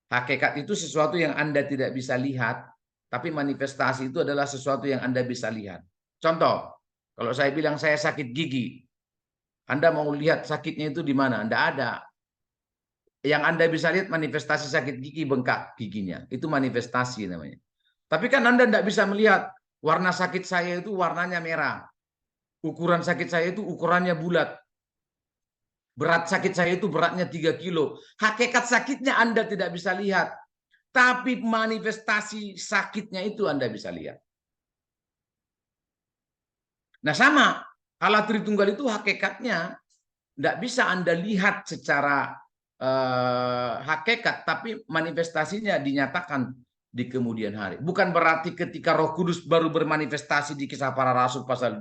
Hakikat itu sesuatu yang Anda tidak bisa lihat, tapi manifestasi itu adalah sesuatu yang Anda bisa lihat. Contoh, kalau saya bilang saya sakit gigi, Anda mau lihat sakitnya itu di mana? Anda ada. Yang Anda bisa lihat manifestasi sakit gigi, bengkak giginya. Itu manifestasi namanya. Tapi kan Anda tidak bisa melihat warna sakit saya itu warnanya merah. Ukuran sakit saya itu ukurannya bulat. Berat sakit saya itu beratnya 3 kilo. Hakikat sakitnya Anda tidak bisa lihat. Tapi manifestasi sakitnya itu Anda bisa lihat. Nah sama. Allah Tritunggal itu hakikatnya tidak bisa Anda lihat secara hakikat, tapi manifestasinya dinyatakan di kemudian hari. Bukan berarti ketika Roh Kudus baru bermanifestasi di Kisah Para Rasul pasal 2,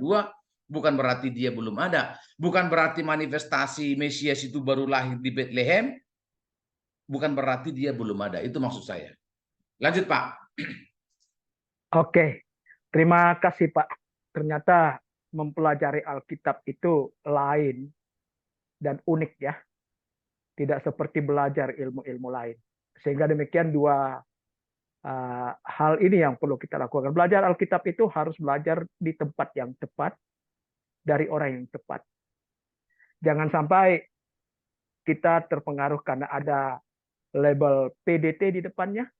bukan berarti dia belum ada. Bukan berarti manifestasi Mesias itu baru lahir di Bethlehem, bukan berarti dia belum ada. Itu maksud saya. Lanjut Pak.
Oke, terima kasih Pak. Ternyata mempelajari Alkitab itu lain dan unik ya. Tidak seperti belajar ilmu-ilmu lain. Sehingga demikian dua hal ini yang perlu kita lakukan. Belajar Alkitab itu harus belajar di tempat yang tepat, dari orang yang tepat. Jangan sampai kita terpengaruh karena ada label PDT di depannya,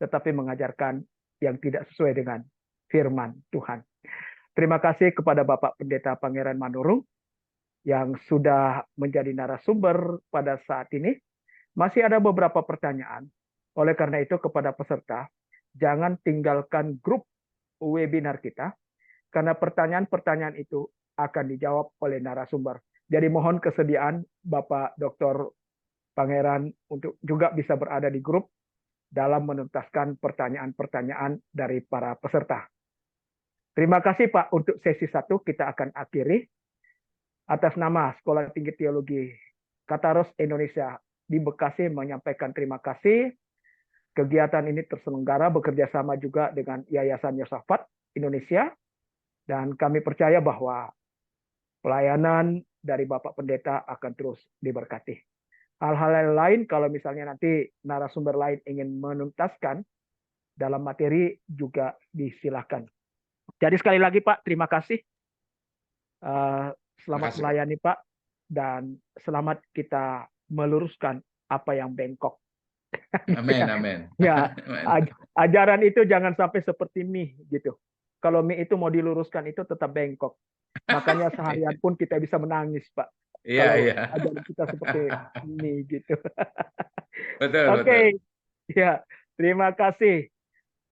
tetapi mengajarkan yang tidak sesuai dengan firman Tuhan. Terima kasih kepada Bapak Pendeta Pangeran Manurung yang sudah menjadi narasumber pada saat ini. Masih ada beberapa pertanyaan. Oleh karena itu kepada peserta, jangan tinggalkan grup webinar kita, karena pertanyaan-pertanyaan itu akan dijawab oleh narasumber. Jadi mohon kesediaan Bapak Dr. Pangeran untuk juga bisa berada di grup dalam menuntaskan pertanyaan-pertanyaan dari para peserta. Terima kasih Pak, untuk sesi 1 kita akan akhiri. Atas nama Sekolah Tinggi Teologi Kataros Indonesia di Bekasi menyampaikan terima kasih. Kegiatan ini terselenggara bekerja sama juga dengan Yayasan Yosafat Indonesia, dan kami percaya bahwa pelayanan dari Bapak Pendeta akan terus diberkati. Hal-hal lain kalau misalnya nanti narasumber lain ingin menuntaskan dalam materi juga disilakan. Jadi sekali lagi Pak, terima kasih. Selamat melayani Pak, dan selamat kita meluruskan apa yang bengkok.
Amin, amin.
Ya, ajaran itu jangan sampai seperti mie gitu. Kalau mie itu mau diluruskan itu tetap bengkok. Makanya seharian pun kita bisa menangis Pak.
Iya,
kalau
iya.
ajaran kita seperti mie gitu.
Betul,
Oke,
betul.
ya, terima kasih.